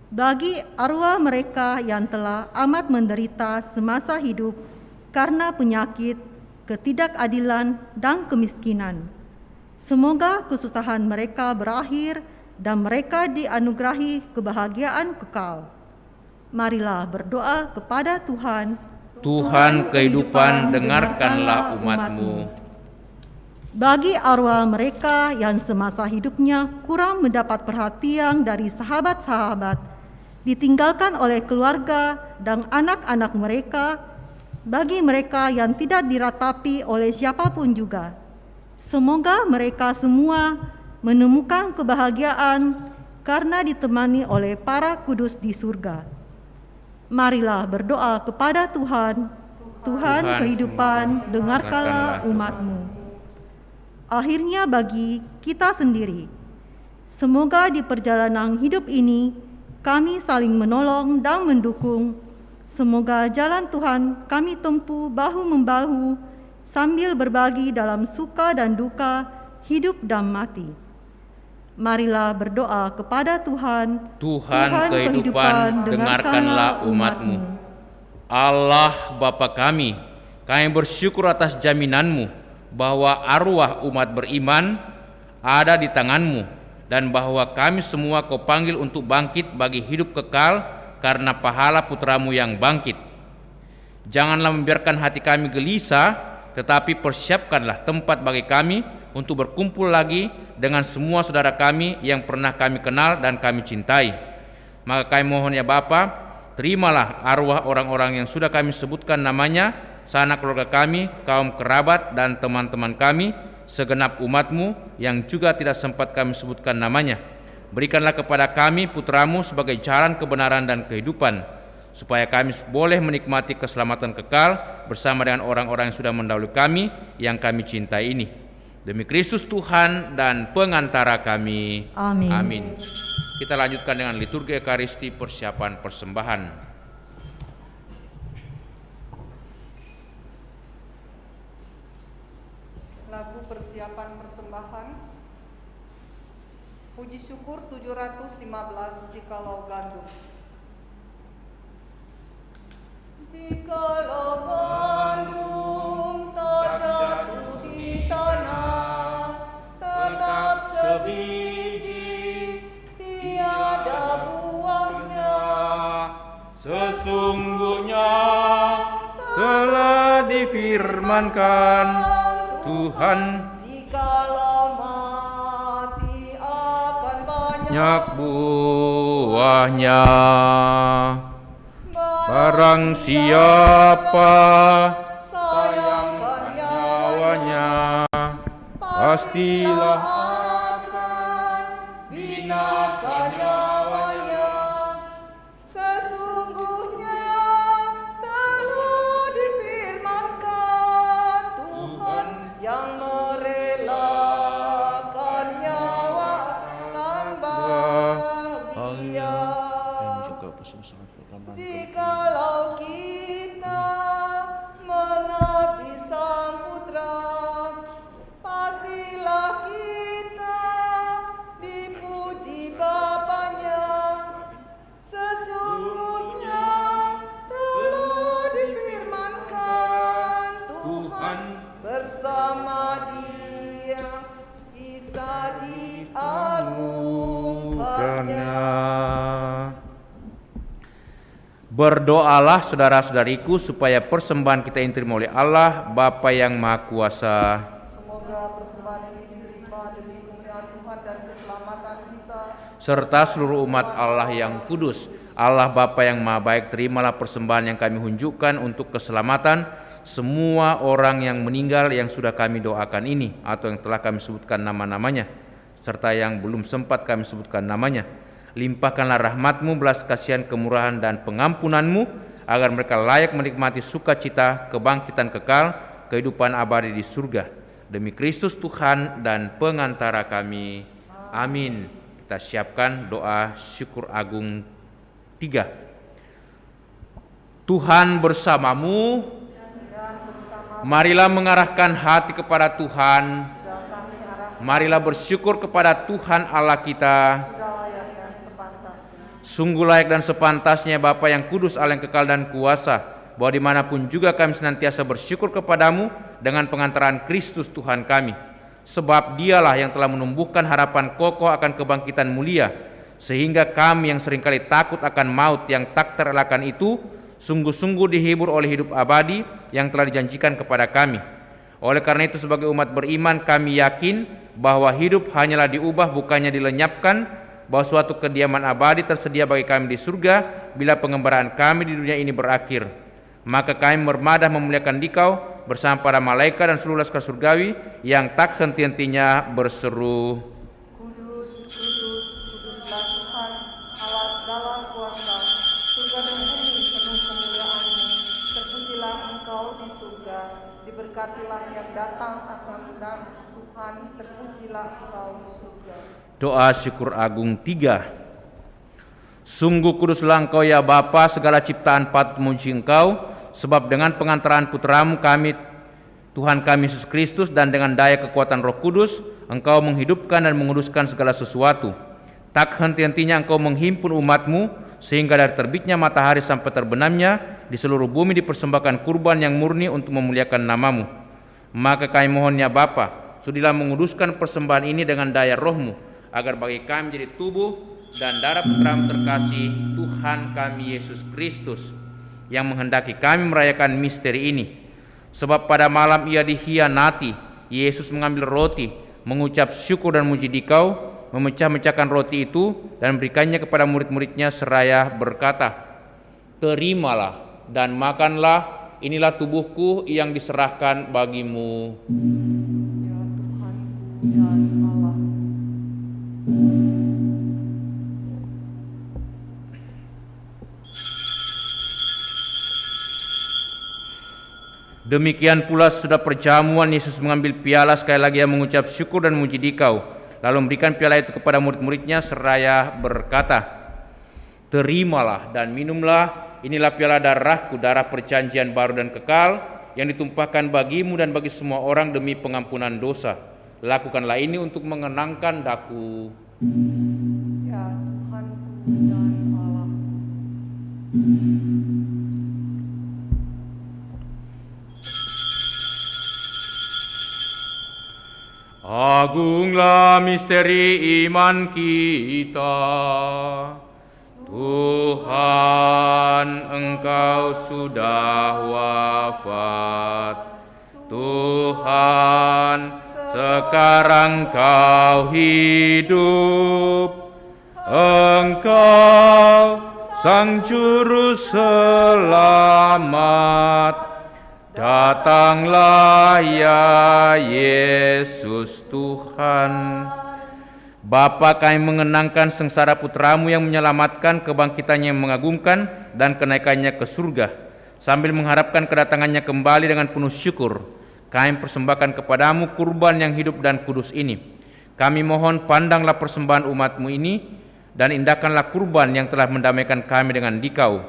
Bagi arwah mereka yang telah amat menderita semasa hidup karena penyakit, ketidakadilan, dan kemiskinan, semoga kesusahan mereka berakhir dan mereka dianugerahi kebahagiaan kekal. Marilah berdoa kepada Tuhan. Tuhan kehidupan, dengarkanlah umat-Mu. Bagi arwah mereka yang semasa hidupnya kurang mendapat perhatian dari sahabat-sahabat, ditinggalkan oleh keluarga dan anak-anak mereka, bagi mereka yang tidak diratapi oleh siapapun juga, semoga mereka semua menemukan kebahagiaan karena ditemani oleh para kudus di surga. Marilah berdoa kepada Tuhan. Tuhan kehidupan, dengarkanlah umat-Mu. Akhirnya bagi kita sendiri, semoga di perjalanan hidup ini kami saling menolong dan mendukung. Semoga jalan Tuhan kami tempuh bahu-membahu sambil berbagi dalam suka dan duka, hidup dan mati. Marilah berdoa kepada Tuhan. Tuhan kehidupan, dengarkanlah umat-Mu. Allah Bapa kami bersyukur atas jaminan-Mu bahwa arwah umat beriman ada di tangan-Mu, dan bahwa kami semua Kau panggil untuk bangkit bagi hidup kekal karena pahala Putra-Mu yang bangkit. Janganlah membiarkan hati kami gelisah, tetapi persiapkanlah tempat bagi kami untuk berkumpul lagi dengan semua saudara kami yang pernah kami kenal dan kami cintai. Maka kami mohon ya Bapa, terimalah arwah orang-orang yang sudah kami sebutkan namanya, sanak keluarga kami, kaum kerabat dan teman-teman kami, segenap umat-Mu yang juga tidak sempat kami sebutkan namanya. Berikanlah kepada kami Putra-Mu sebagai jalan kebenaran dan kehidupan, supaya kami boleh menikmati keselamatan kekal bersama dengan orang-orang yang sudah mendahului kami yang kami cintai ini. Demi Kristus Tuhan dan pengantara kami. Amin. Amin. Kita lanjutkan dengan liturgi Ekaristi persiapan persembahan. Lagu persiapan persembahan. Puji syukur 715 jikalau gandum. Jikalau gandum terjatuh di tanah, tetap sebiji, tiada buahnya. Sesungguhnya telah difirmankan Tuhan, jikalau mati akan banyak buahnya. Barang siapa sayangkan nyawanya, pastilah akan binasa nyawanya. Sesungguhnya telah difirmankan Tuhan yang merelakan nyawa akan bahagia. Jikalau kita mengabdi samudra, pastilah kita dipuji Bapanya. Sesungguhnya telah difirmankan Tuhan, bersama Dia kita diagungkannya. Berdoalah saudara-saudariku supaya persembahan kita yang diterima oleh Allah Bapa yang Maha Kuasa, Semoga persembahan ini diterima demi kemuliaan Tuhan dan keselamatan kita. serta seluruh umat Allah yang kudus. Allah Bapa yang Maha Baik, terimalah persembahan yang kami hunjukkan untuk keselamatan semua orang yang meninggal yang sudah kami doakan ini, atau yang telah kami sebutkan nama-namanya, serta yang belum sempat kami sebutkan namanya. Limpahkanlah rahmat-Mu, belas kasihan, kemurahan, dan pengampunan-Mu, agar mereka layak menikmati sukacita, kebangkitan kekal, kehidupan abadi di surga. Demi Kristus Tuhan dan pengantara kami. Amin. Kita siapkan doa syukur agung 3. Tuhan bersamamu. Marilah mengarahkan hati kepada Tuhan. Marilah bersyukur kepada Tuhan Allah kita. Sungguh layak dan sepantasnya Bapa yang kudus, Allah yang kekal dan kuasa, bahwa dimanapun juga kami senantiasa bersyukur kepadamu dengan pengantaran Kristus Tuhan kami. Sebab Dialah yang telah menumbuhkan harapan kokoh akan kebangkitan mulia, sehingga kami yang seringkali takut akan maut yang tak terelakkan itu, sungguh-sungguh dihibur oleh hidup abadi yang telah dijanjikan kepada kami. Oleh karena itu, sebagai umat beriman, kami yakin bahwa hidup hanyalah diubah, bukannya dilenyapkan, bahwa suatu kediaman abadi tersedia bagi kami di surga bila pengembaraan kami di dunia ini berakhir. Maka kami bermadah memuliakan Dikau bersama para malaikat dan seluruh laskar surgawi yang tak henti-hentinya berseru, Kudus, kudus, kuduslah Tuhan, Allah segala kuasa, surga dan bumi penuh kemuliaan-Mu. Terpujilah Engkau di surga, diberkatilah yang datang akan Tuhan, terpujilah Engkau di surga. Doa syukur agung 3. Sungguh kuduslah Engkau ya Bapa, segala ciptaan patut memuji Engkau, sebab dengan pengantaran putra-Mu kami, Tuhan kami Yesus Kristus, dan dengan daya kekuatan Roh Kudus, Engkau menghidupkan dan menguduskan segala sesuatu. Tak henti-hentinya Engkau menghimpun umat-Mu, sehingga dari terbitnya matahari sampai terbenamnya di seluruh bumi dipersembahkan kurban yang murni untuk memuliakan nama-Mu. Maka kami mohon ya Bapa, sudilah menguduskan persembahan ini dengan daya Roh-Mu, agar bagi kami menjadi tubuh dan darah Putra-Mu terkasih, Tuhan kami Yesus Kristus, yang menghendaki kami merayakan misteri ini. Sebab pada malam Ia dikhianati, Yesus mengambil roti, mengucap syukur dan memuji Dikau, memecah-mecahkan roti itu dan memberikannya kepada murid-muridnya seraya berkata, "Terimalah dan makanlah, inilah tubuhku yang diserahkan bagimu." Ya Tuhanku dan Allah. Demikian pula sudah perjamuan, Yesus mengambil piala, sekali lagi Ia mengucap syukur dan memuji Dikau, lalu memberikan piala itu kepada murid-muridnya seraya berkata, "Terimalah dan minumlah, inilah piala darahku, darah perjanjian baru dan kekal, yang ditumpahkan bagimu dan bagi semua orang demi pengampunan dosa. Lakukanlah ini untuk mengenangkan daku." Ya Tuhanku dan Allahku. Agunglah misteri iman kita. Tuhan, Engkau sudah wafat. Tuhan, sekarang Kau hidup. Engkau Sang Juru Selamat. Datanglah ya Yesus Tuhan. Bapa, kami mengenangkan sengsara putramu yang menyelamatkan, kebangkitannya yang mengagumkan, dan kenaikannya ke surga. Sambil mengharapkan kedatangannya kembali dengan penuh syukur, kami persembahkan kepadamu kurban yang hidup dan kudus ini. Kami mohon pandanglah persembahan umatmu ini, dan indahkanlah kurban yang telah mendamaikan kami dengan Dikau.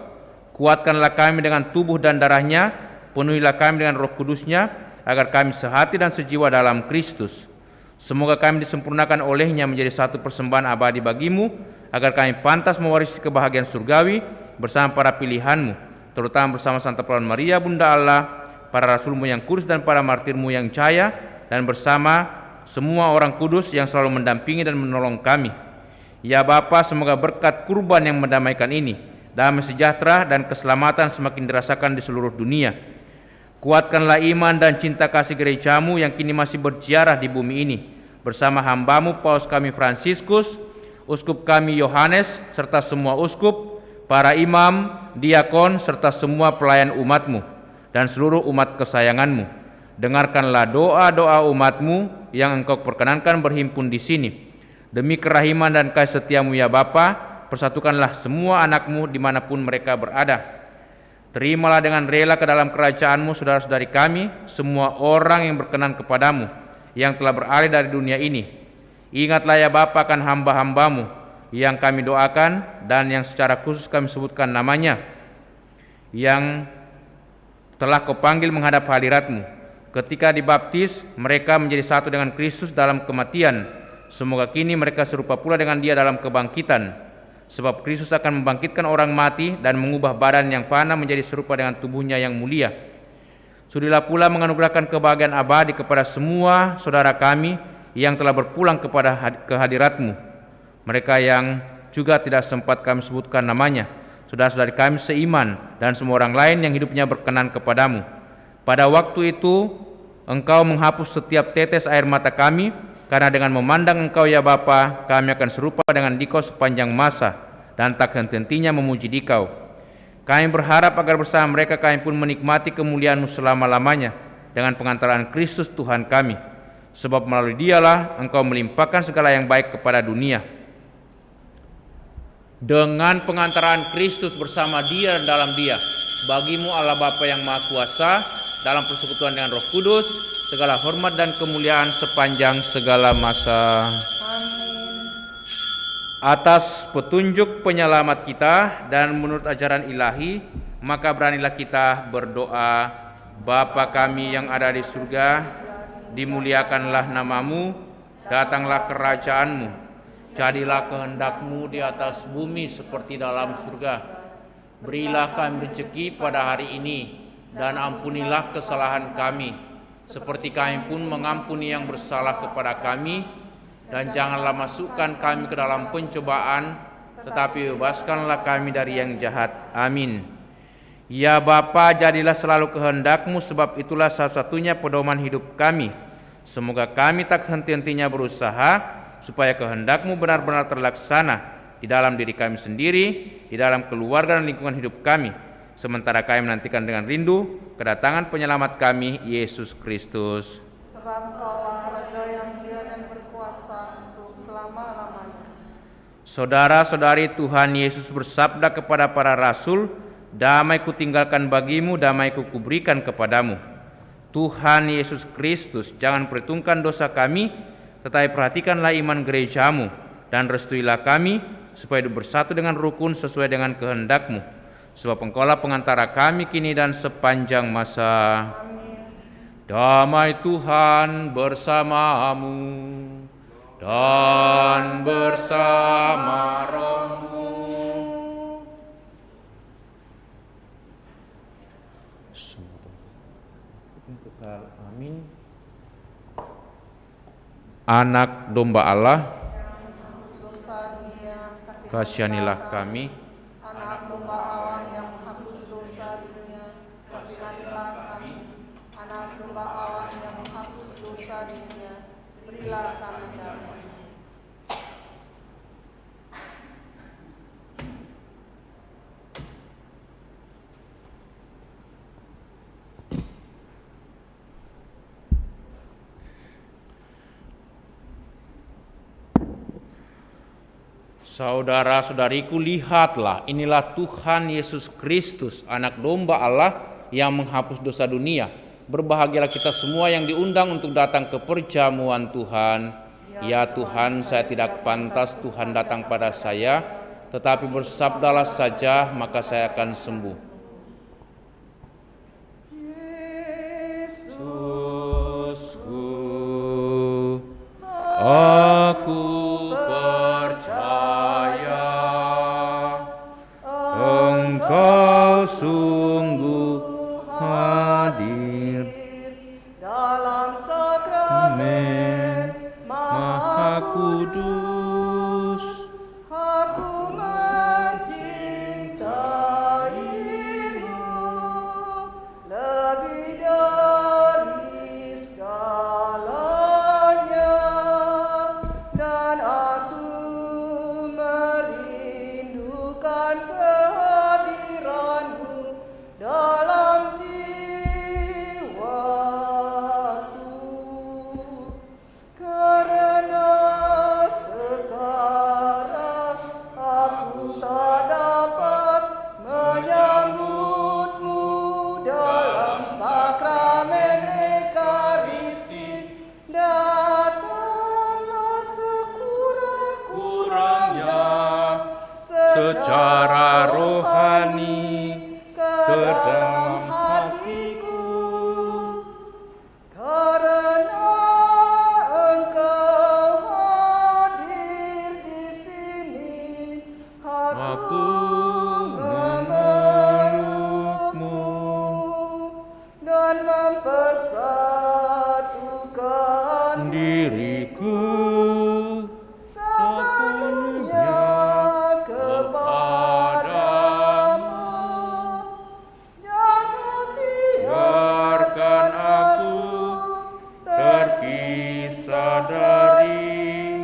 Kuatkanlah kami dengan tubuh dan darahnya, penuhilah kami dengan Roh Kudusnya, agar kami sehati dan sejiwa dalam Kristus. Semoga kami disempurnakan olehnya menjadi satu persembahan abadi bagimu, agar kami pantas mewarisi kebahagiaan surgawi bersama para pilihanmu, terutama bersama Santa Pelawan Maria, Bunda Allah, para rasulmu yang kudus dan para martirmu yang jaya, dan bersama semua orang kudus yang selalu mendampingi dan menolong kami. Ya Bapa, semoga berkat kurban yang mendamaikan ini, damai sejahtera dan keselamatan semakin dirasakan di seluruh dunia. Kuatkanlah iman dan cinta kasih gerejamu yang kini masih berziarah di bumi ini, bersama hambamu Paus kami Fransiskus, uskup kami Yohanes, serta semua uskup, para imam, diakon, serta semua pelayan umatmu, dan seluruh umat kesayanganmu. Dengarkanlah doa-doa umatmu yang Engkau perkenankan berhimpun di sini. Demi kerahiman dan kasih setiamu ya Bapa, persatukanlah semua anakmu dimanapun mereka berada. Terimalah dengan rela ke dalam kerajaan-Mu saudara-saudari kami, semua orang yang berkenan kepadamu, yang telah beralih dari dunia ini. Ingatlah ya Bapa akan hamba-hambamu yang kami doakan dan yang secara khusus kami sebutkan namanya, yang telah Kau panggil menghadap hadirat-Mu. Ketika dibaptis, mereka menjadi satu dengan Kristus dalam kematian. Semoga kini mereka serupa pula dengan Dia dalam kebangkitan. Sebab Kristus akan membangkitkan orang mati dan mengubah badan yang fana menjadi serupa dengan tubuhnya yang mulia. Sudilah pula menganugerahkan kebahagiaan abadi kepada semua saudara kami yang telah berpulang kepada kehadirat-Mu. Mereka yang juga tidak sempat kami sebutkan namanya, saudara-saudari kami seiman, dan semua orang lain yang hidupnya berkenan kepadamu. Pada waktu itu Engkau menghapus setiap tetes air mata kami, karena dengan memandang Engkau ya Bapa, kami akan serupa dengan Dikau sepanjang masa, dan tak henti-hentinya memuji Dikau. Kami berharap agar bersama mereka kami pun menikmati kemuliaan-Mu selama-lamanya, dengan pengantaran Kristus Tuhan kami. Sebab melalui Dialah Engkau melimpahkan segala yang baik kepada dunia. Dengan pengantaran Kristus bersama Dia dan dalam Dia, bagimu Allah Bapa yang Maha Kuasa, dalam persekutuan dengan Roh Kudus, segala hormat dan kemuliaan sepanjang segala masa. Amin. Atas petunjuk penyelamat kita dan menurut ajaran ilahi, maka beranilah kita berdoa. Bapa kami yang ada di surga, dimuliakanlah nama-Mu, datanglah kerajaan-Mu, jadilah kehendak-Mu di atas bumi seperti dalam surga. Berilah kami rezeki pada hari ini, dan ampunilah kesalahan kami, seperti kami pun mengampuni yang bersalah kepada kami, dan janganlah masukkan kami ke dalam pencobaan, tetapi bebaskanlah kami dari yang jahat. Amin. Ya Bapa, jadilah selalu kehendak-Mu, sebab itulah satu-satunya pedoman hidup kami. Semoga kami tak henti-hentinya berusaha, supaya kehendak-Mu benar-benar terlaksana di dalam diri kami sendiri, di dalam keluarga dan lingkungan hidup kami, sementara kami menantikan dengan rindu kedatangan penyelamat kami, Yesus Kristus. Sebab Engkaulah Raja yang mulia dan berkuasa untuk selama-lamanya. Saudara-saudari, Tuhan Yesus bersabda kepada para rasul, "Damai kutinggalkan bagimu, damai kuberikan kepadamu." Tuhan Yesus Kristus, jangan perhitungkan dosa kami, tetapi perhatikanlah iman gerejamu, dan restuilah kami supaya bersatu dengan rukun sesuai dengan kehendak-Mu. Sebab Engkaulah pengantara kami kini dan sepanjang masa. Amin. Damai Tuhan bersamamu, dan bersama rohmu. Amin. Anak domba Allah, dosa dunia, kasihanilah kami. Anak domba Allah yang menghapus dosa dunia, kasihanilah kami. Anak domba Allah yang menghapus dosa dunia, berilah kami damai. Saudara-saudariku, lihatlah, inilah Tuhan Yesus Kristus, anak domba Allah yang menghapus dosa dunia. Berbahagialah kita semua yang diundang untuk datang ke perjamuan Tuhan. Ya Tuhan, saya tidak pantas Tuhan datang pada saya, tetapi bersabdalah saja, maka saya akan sembuh. Yesusku, aku Engkau sungguh hadir dalam sakramen Maha Kudus. Aku mencintaimu lebih dari segalanya, dan aku merindukan kehadiranmu dalam jiwaku, karena sekarang aku tak dapat menyambutmu dalam sakramen Ekaristi. Datanglah sekurang-kurangnya secara rohani ke dalam hatiku, karena Engkau hadir di sini. Aku memelukmu dan mempersatukan diriku sepenuhnya kepadamu. Jangan biarkan aku terpisah daripadamu.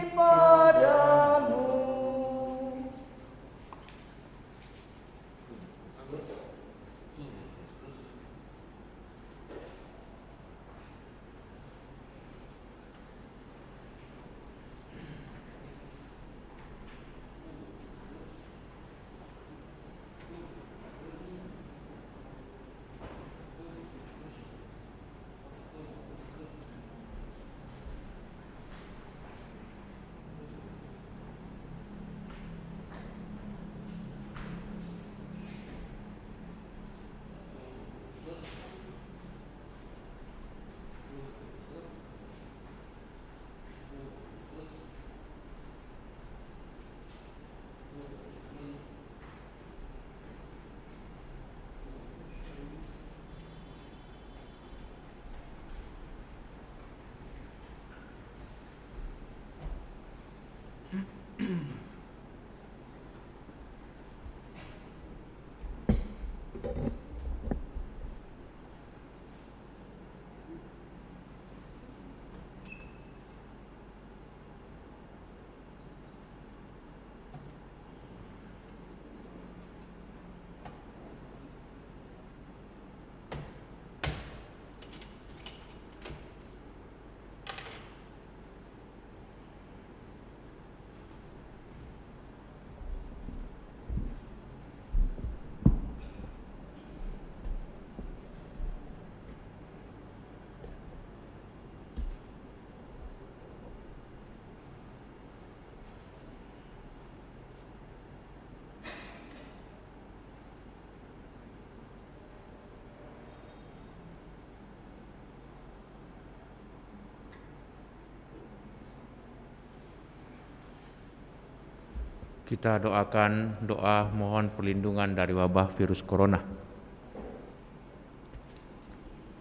Kita doakan doa mohon perlindungan dari wabah virus corona.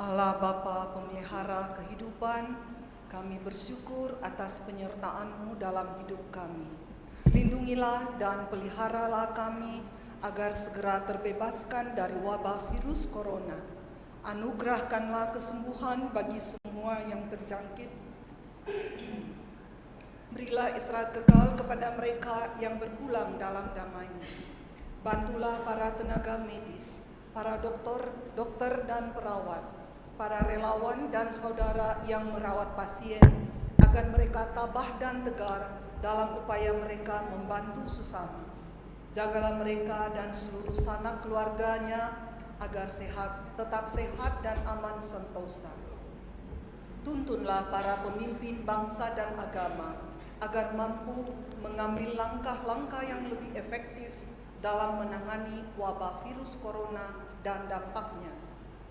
Allah Bapa pemelihara kehidupan, kami bersyukur atas penyertaan-Mu dalam hidup kami. Lindungilah dan peliharalah kami agar segera terbebaskan dari wabah virus corona. Anugerahkanlah kesembuhan bagi semua yang terjangkit. Berilah istirahat kekal kepada mereka yang berpulang dalam damai-Mu. Bantulah para tenaga medis, para dokter dan perawat, para relawan dan saudara yang merawat pasien, agar mereka tabah dan tegar dalam upaya mereka membantu sesama. Jagalah mereka dan seluruh sanak keluarganya agar tetap sehat dan aman sentosa. Tuntunlah para pemimpin bangsa dan agama agar mampu mengambil langkah-langkah yang lebih efektif dalam menangani wabah virus corona dan dampaknya.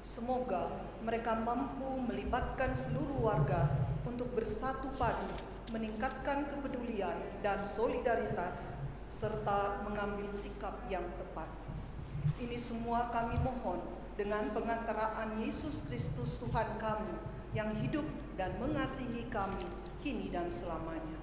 Semoga mereka mampu melibatkan seluruh warga untuk bersatu padu, meningkatkan kepedulian dan solidaritas, serta mengambil sikap yang tepat. Ini semua kami mohon dengan pengantaraan Yesus Kristus Tuhan kami yang hidup dan mengasihi kami kini dan selamanya.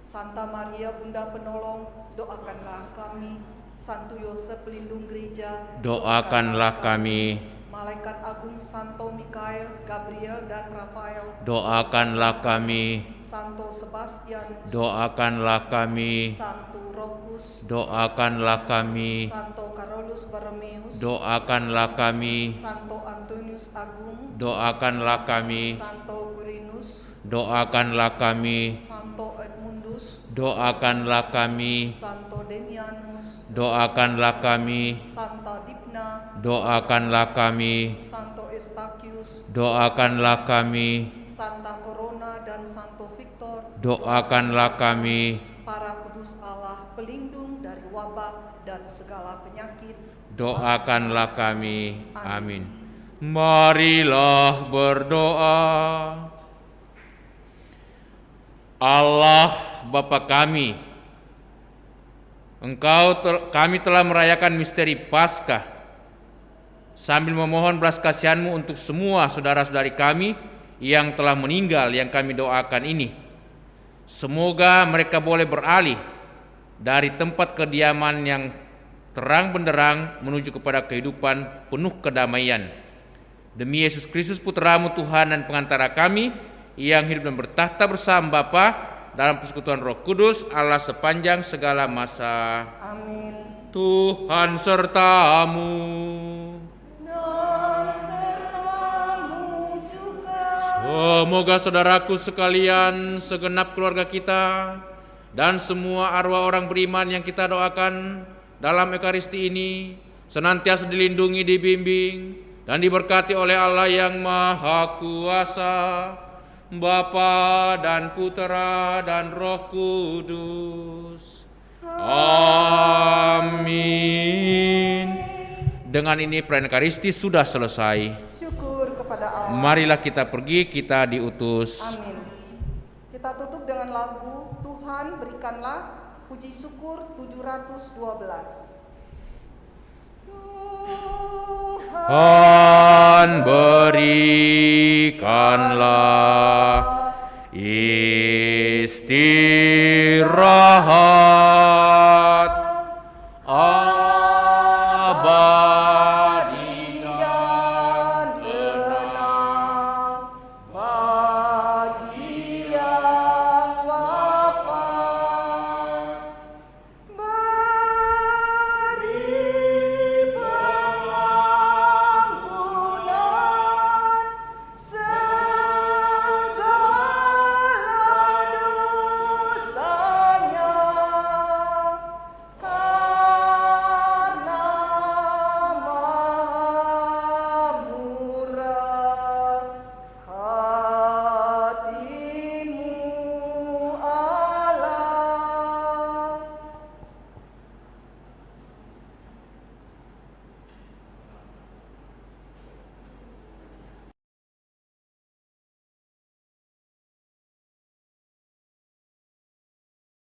Santa Maria Bunda Penolong, doakanlah kami. Santo Yosef Pelindung Gereja, Doakanlah kami. Malaikat Agung Santo Mikael, Gabriel dan Rafael, Doakanlah kami. Santo Sebastianus, Doakanlah kami. Santo Rokus, Doakanlah kami. Santo Carolus Borromeus, Doakanlah kami. Santo Antonius Agung, Doakanlah kami. Santo Quirinus, Doakanlah kami. Santo Edmundus, Doakanlah kami. Santo Demianus, Doakanlah kami. Santa Dipna, Doakanlah kami. Santo Estachius, Doakanlah kami. Santa Corona dan Santo Victor, Doakanlah kami. para kudus Allah pelindung dari wabah dan segala penyakit. Doakanlah kami. Amin. Marilah berdoa. Allah Bapa kami, kami telah merayakan misteri Paskah sambil memohon belas kasihan-Mu untuk semua saudara-saudari kami yang telah meninggal yang kami doakan ini. Semoga mereka boleh beralih dari tempat kediaman yang terang benderang menuju kepada kehidupan penuh kedamaian. Demi Yesus Kristus Putra-Mu Tuhan dan pengantara kami, yang hidup dan bertahta bersama Bapa dalam persekutuan Roh Kudus, Allah sepanjang segala masa. Amin. Tuhan serta-Mu. Dan serta-Mu juga. Semoga saudaraku sekalian, segenap keluarga kita, dan semua arwah orang beriman yang kita doakan dalam Ekaristi ini senantiasa dilindungi, dibimbing, dan diberkati oleh Allah yang Maha Kuasa, Bapa dan Putera dan Roh Kudus. Amin. Dengan ini perayaan Ekaristi sudah selesai. Syukur kepada Allah. Marilah kita pergi, kita diutus. Amin. Kita tutup dengan lagu Tuhan Berikanlah, puji syukur 712. Tuhan berikanlah istirahat